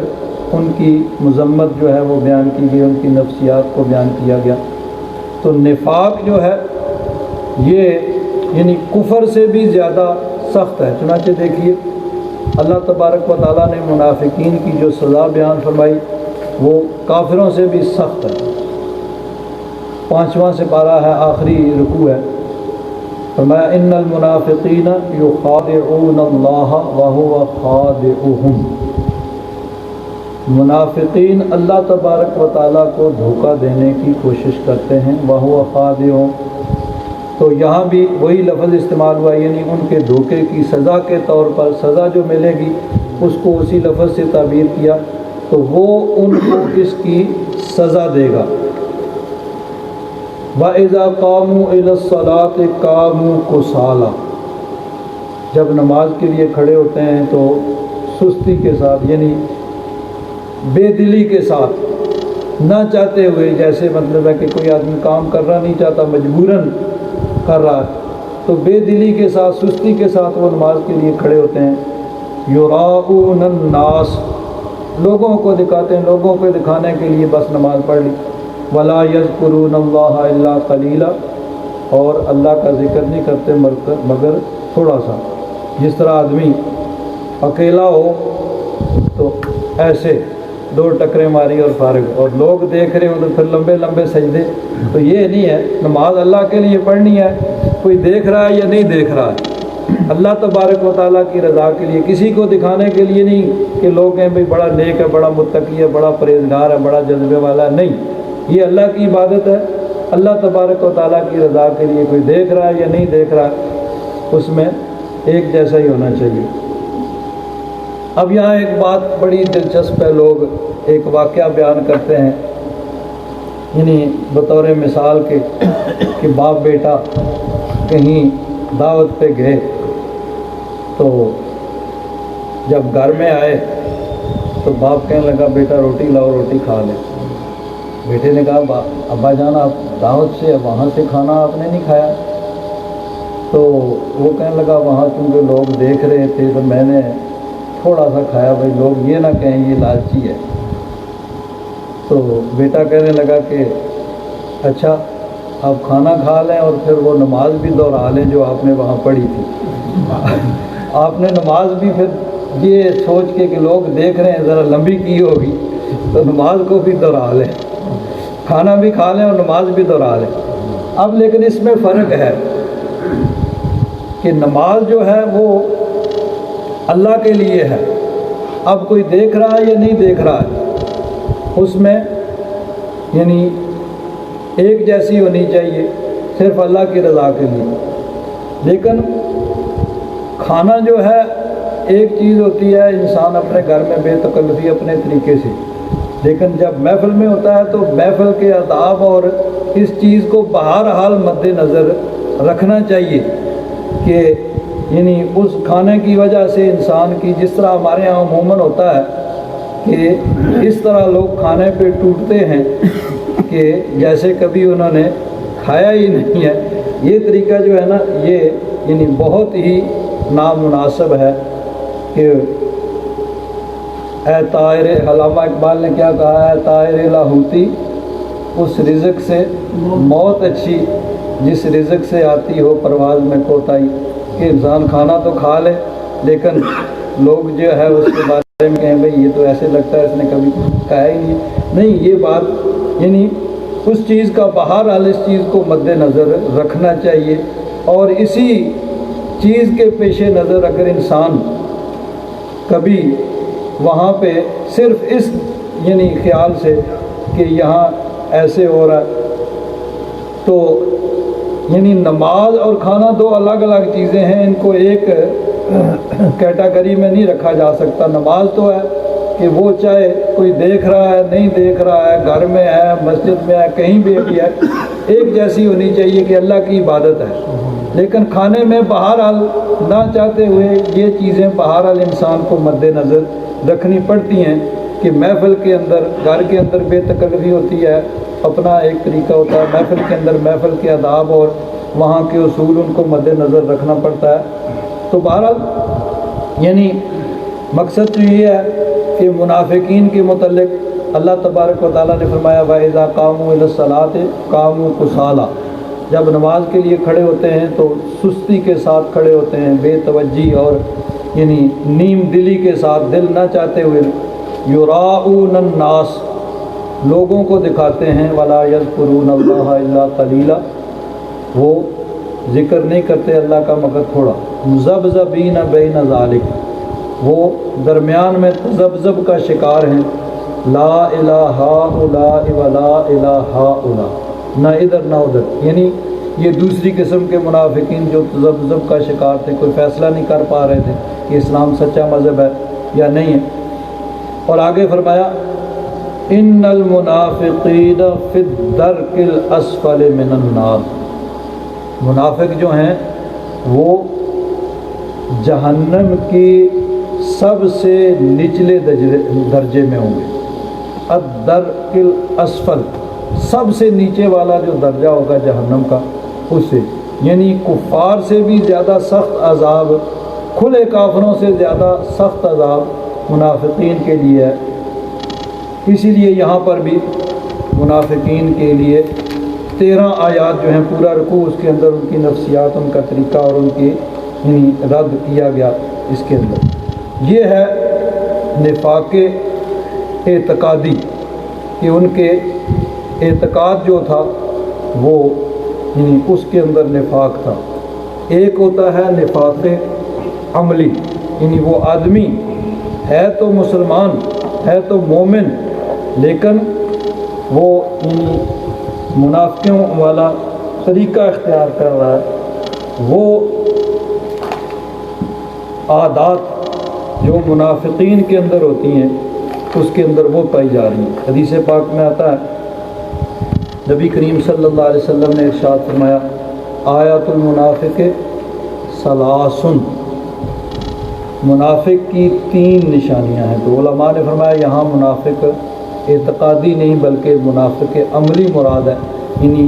ان کی مذمت جو ہے وہ بیان کی گئی، ان کی نفسیات کو بیان کیا گیا۔ تو نفاق جو ہے یہ یعنی کفر سے بھی زیادہ سخت ہے، چنانچہ دیکھیے اللہ تبارک و تعالیٰ نے منافقین کی جو سزا بیان فرمائی وہ کافروں سے بھی سخت ہے۔ 5واں سپارہ ہے، آخری رکوع ہے، فرمایا ان المنافقین یخادعون اللہ وہو خادعهم، منافقین اللہ تبارک و تعالیٰ کو دھوکہ دینے کی کوشش کرتے ہیں، وہو خادعهم، تو یہاں بھی وہی لفظ استعمال ہوا، یعنی ان کے دھوکے کی سزا کے طور پر، سزا جو ملے گی اس کو اسی لفظ سے تعبیر کیا، تو وہ ان کو اس کی سزا دے گا۔ وَإِذَا قَامُوا إِلَى الصَّلَاةِ قَامُوا كُسَالَىٰ، جب نماز کے لیے کھڑے ہوتے ہیں تو سستی کے ساتھ، یعنی بے دلی کے ساتھ، نہ چاہتے ہوئے، جیسے مطلب ہے کہ کوئی آدمی کام کرنا نہیں چاہتا، مجبوراً کر رہا ہے، تو بے دلی کے ساتھ، سستی کے ساتھ وہ نماز کے لیے کھڑے ہوتے ہیں۔ یراؤون الناس، لوگوں کو دکھاتے ہیں، لوگوں کو دکھانے کے لیے بس نماز پڑھ لی۔ ولا یذکرون اللہ الا قلیلا، اور اللہ کا ذکر نہیں کرتے مگر تھوڑا سا، جس طرح آدمی اکیلا ہو تو ایسے 2 ٹکریں ماری اور فارغ، اور لوگ دیکھ رہے ہوں تو پھر لمبے لمبے سجدے، تو یہ نہیں ہے، نماز اللہ کے لیے پڑھنی ہے، کوئی دیکھ رہا ہے یا نہیں دیکھ رہا ہے، اللہ تبارک و تعالیٰ کی رضا کے لیے، کسی کو دکھانے کے لیے نہیں کہ لوگ کہیں بھئی بڑا نیک ہے، بڑا متقی ہے، بڑا پرہیزگار ہے، بڑا جذبے والا ہے، نہیں، یہ اللہ کی عبادت ہے، اللہ تبارک و تعالیٰ کی رضا کے لیے، کوئی دیکھ رہا ہے یا نہیں دیکھ رہا ہے، اس میں ایک جیسا ہی ہونا چاہیے۔ اب یہاں ایک بات بڑی دلچسپ ہے، لوگ ایک واقعہ بیان کرتے ہیں، یعنی بطور مثال کے کہ باپ بیٹا کہیں دعوت پہ گئے، تو جب گھر میں آئے تو باپ کہنے لگا بیٹا روٹی لاؤ، روٹی کھا لے، بیٹے نے کہا ابا جان آپ دعوت سے وہاں سے کھانا آپ نے نہیں کھایا؟ تو وہ کہنے لگا وہاں چونکہ لوگ دیکھ رہے تھے تو میں نے تھوڑا سا کھایا، بھائی لوگ یہ نہ کہیں یہ لالچی ہے۔ تو بیٹا کہنے لگا کہ اچھا آپ کھانا کھا لیں اور پھر وہ نماز بھی دوہرا لیں جو آپ نے وہاں پڑھی تھی۔ آپ نے نماز بھی پھر یہ سوچ کے کہ لوگ دیکھ رہے ہیں ذرا لمبی کی ہوگی تو نماز کو بھی دوہرا لیں، کھانا بھی کھا لیں اور نماز بھی دوہرا لیں۔ اب لیکن اس میں فرق ہے کہ نماز جو ہے وہ اللہ کے لیے ہے، اب کوئی دیکھ رہا ہے یا نہیں دیکھ رہا ہے، اس میں یعنی ایک جیسی ہونی چاہیے صرف اللہ کی رضا کے لیے۔ لیکن کھانا جو ہے ایک چیز ہوتی ہے انسان اپنے گھر میں بے تکلفی اپنے طریقے سے، لیکن جب محفل میں ہوتا ہے تو محفل کے آداب اور اس چیز کو بہرحال مد نظر رکھنا چاہیے کہ یعنی اس کھانے کی وجہ سے انسان کی، جس طرح ہمارے یہاں عموماً ہوتا ہے کہ اس طرح لوگ کھانے پہ ٹوٹتے ہیں کہ جیسے کبھی انہوں نے کھایا ہی نہیں ہے، یہ طریقہ جو ہے نا یہ یعنی بہت ہی نامناسب ہے کہ اے طائر، علامہ اقبال نے کیا کہا ہے، طائر لاہوتی اس رزق سے موت اچھی جس رزق سے آتی ہو پرواز میں کوتاہی، کہ انسان کھانا تو کھا لے لیکن لوگ جو ہے اس کے بارے میں کہیں بھئی یہ تو ایسے لگتا ہے اس نے کبھی کھایا ہی نہیں، یہ بات یعنی اس چیز کا بہرحال اس چیز کو مد نظر رکھنا چاہیے۔ اور اسی چیز کے پیش نظر اگر انسان کبھی وہاں پہ صرف اس یعنی خیال سے کہ یہاں ایسے ہو رہا ہے، تو یعنی نماز اور کھانا دو الگ الگ چیزیں ہیں، ان کو ایک کیٹیگری میں نہیں رکھا جا سکتا۔ نماز تو ہے کہ وہ چاہے کوئی دیکھ رہا ہے نہیں دیکھ رہا ہے، گھر میں ہے مسجد میں ہے کہیں بھی ہے، ایک جیسی ہونی چاہیے کہ اللہ کی عبادت ہے۔ لیکن کھانے میں بہرحال نہ چاہتے ہوئے یہ چیزیں بہرحال انسان کو مد نظر رکھنی پڑتی ہیں کہ محفل کے اندر، گھر کے اندر بے تکلفی ہوتی ہے، اپنا ایک طریقہ ہوتا ہے، محفل کے اندر محفل کے آداب اور وہاں کے اصول ان کو مد نظر رکھنا پڑتا ہے۔ تو بہرحال یعنی مقصد تو یہ ہے کہ منافقین کے متعلق اللہ تبارک و تعالیٰ نے فرمایا وَإِذَا قَامُوا إِلَى الصَّلَاةِ قَامُوا كُسَالَىٰ، جب نماز کے لیے کھڑے ہوتے ہیں تو سستی کے ساتھ کھڑے ہوتے ہیں، بے توجہی اور یعنی نیم دلی کے ساتھ، دل نہ چاہتے ہوئے، یُرَاءُونَ النَّاسَ، لوگوں کو دکھاتے ہیں، وَلَا يَذْكُرُونَ اللَّهَ إِلَّا قَلِيلًا، وہ ذکر نہیں کرتے اللہ کا مگر تھوڑا، مُذَبْذَبِينَ بَيْنَ ذَلِكَ، وہ درمیان میں تذبذب کا شکار ہیں، لا الہ ہؤلاء ولا الہ ہؤلاء، نہ ادھر نہ ادھر، یعنی یہ دوسری قسم کے منافقین جو تذبذب کا شکار تھے، کوئی فیصلہ نہیں کر پا رہے تھے کہ اسلام سچا مذہب ہے یا نہیں ہے۔ اور آگے فرمایا ان المنافقین فی الدرک الاسفل من النار، منافق جو ہیں وہ جہنم کی سب سے نچلے درجے میں ہوں گے، الدرک الاسفل، سب سے نیچے والا جو درجہ ہوگا جہنم کا، اس سے یعنی کفار سے بھی زیادہ سخت عذاب، کھلے کافروں سے زیادہ سخت عذاب منافقین کے لیے ہے۔ اسی لیے یہاں پر بھی منافقین کے لیے 13 آیات جو ہیں، پورا رکوع اس کے اندر ان کی نفسیات، ان کا طریقہ اور ان کی یعنی رد کیا گیا اس کے اندر۔ یہ ہے نفاق اعتقادی کہ ان کے اعتقاد جو تھا وہ یعنی اس کے اندر نفاق تھا۔ ایک ہوتا ہے نفاق عملی، یعنی وہ آدمی ہے تو مسلمان، ہے تو مومن، لیکن وہ یعنی منافقوں والا طریقہ اختیار کر رہا ہے، وہ عادات جو منافقین کے اندر ہوتی ہیں اس کے اندر وہ پائی جا رہی ہیں۔ حدیث پاک میں آتا ہے، نبی کریم صلی اللہ علیہ وسلم نے ارشاد فرمایا آیات المنافق ثلاثن، منافق کی 3 نشانیاں ہیں۔ تو علماء نے فرمایا یہاں منافق اعتقادی نہیں بلکہ منافق عملی مراد ہے، یعنی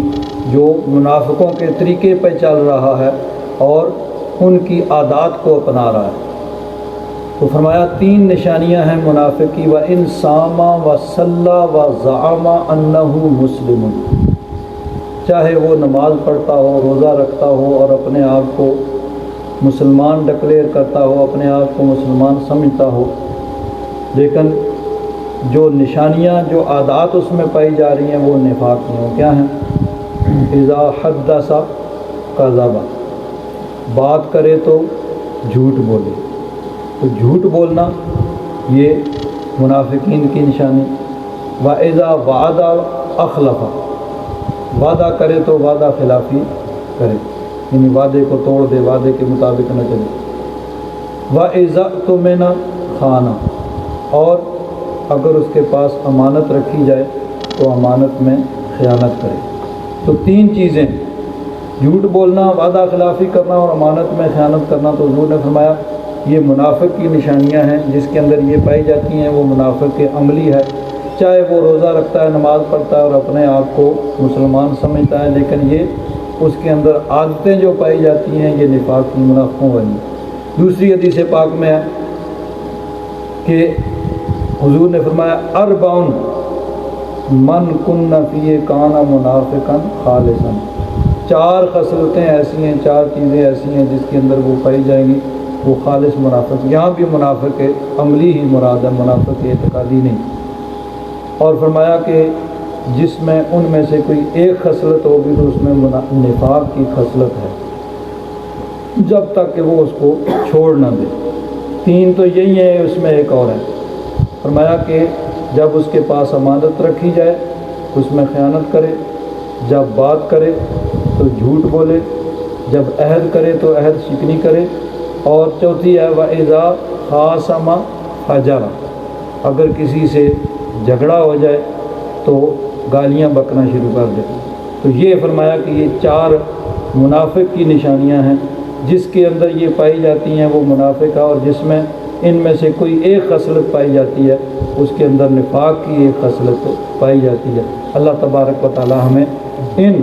جو منافقوں کے طریقے پہ چل رہا ہے اور ان کی عادات کو اپنا رہا ہے۔ تو فرمایا 3 نشانیاں ہیں منافق کی، وَإِن صَامَ وَصَلَّى وَزَعَمَ أَنَّهُ مُسْلِمٌ، چاہے وہ نماز پڑھتا ہو، روزہ رکھتا ہو اور اپنے آپ کو مسلمان ڈکلیئر کرتا ہو، اپنے آپ کو مسلمان سمجھتا ہو، لیکن جو نشانیاں جو عادات اس میں پائی جا رہی ہیں وہ نفاق کی ہیں۔ کیا ہیں؟ اذا حدث کذب، بات کرے تو جھوٹ بولے، تو جھوٹ بولنا یہ منافقین کی نشانی۔ وَإِذَا وَعَدَ أَخْلَفَ، وعدہ کرے تو وعدہ خلافی کرے، یعنی وعدے کو توڑ دے، وعدے کے مطابق نہ چلے۔ وَإِذَا اؤْتُمِنَ خَانَ، اور اگر اس کے پاس امانت رکھی جائے تو امانت میں خیانت کرے۔ تو 3 چیزیں، جھوٹ بولنا، وعدہ خلافی کرنا اور امانت میں خیانت کرنا، تو حضور نے فرمایا یہ منافق کی نشانیاں ہیں، جس کے اندر یہ پائی جاتی ہیں وہ منافق عملی ہے، چاہے وہ روزہ رکھتا ہے، نماز پڑھتا ہے اور اپنے آپ کو مسلمان سمجھتا ہے، لیکن یہ اس کے اندر عادتیں جو پائی جاتی ہیں یہ نفاق کی، منافقوں والی۔ دوسری حدیث پاک میں ہے کہ حضور نے فرمایا اربعٌ من کن فیہ کان منافقا خالصا، 4 خصلتیں ایسی ہیں، 4 چیزیں ایسی ہیں جس کے اندر وہ پائی جائیں گی وہ خالص منافق۔ یہاں بھی منافق عملی ہی مراد ہے، منافق اعتقادی نہیں۔ اور فرمایا کہ جس میں ان میں سے کوئی ایک خصلت ہوگی تو اس میں نفاق کی خصلت ہے، جب تک کہ وہ اس کو چھوڑ نہ دے۔ 3 تو یہی ہیں، اس میں ایک اور ہے۔ فرمایا کہ جب اس کے پاس امانت رکھی جائے اس میں خیانت کرے، جب بات کرے تو جھوٹ بولے، جب عہد کرے تو عہد شکنی کرے، اور چوتھی ہے وَإِذَا خَاصَمَ فَجَرَ، اگر کسی سے جھگڑا ہو جائے تو گالیاں بکنا شروع کر دے۔ تو یہ فرمایا کہ یہ 4 منافق کی نشانیاں ہیں، جس کے اندر یہ پائی جاتی ہیں وہ منافق ہے، اور جس میں ان میں سے کوئی ایک خصلت پائی جاتی ہے اس کے اندر نفاق کی ایک خصلت پائی جاتی ہے۔ اللہ تبارک و تعالی ہمیں ان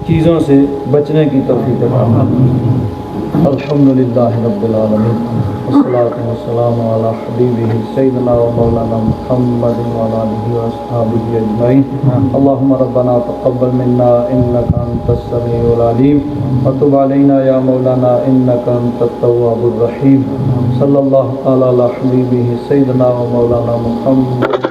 چیزوں سے بچنے کی توفیق عطا فرمائے۔ الحمدللہ رب العالمین، والصلاۃ والسلام علی حبیبہ سیدنا و مولانا محمد وعلی آلہ واصحابہ اجمعین۔ اللہم ربنا تقبل منا انک انت السمیع العلیم وتب علینا یا مولانا انک انت التواب الرحیم۔ صلی اللہ تعالی علی حبیبہ سیدنا و مولانا محمد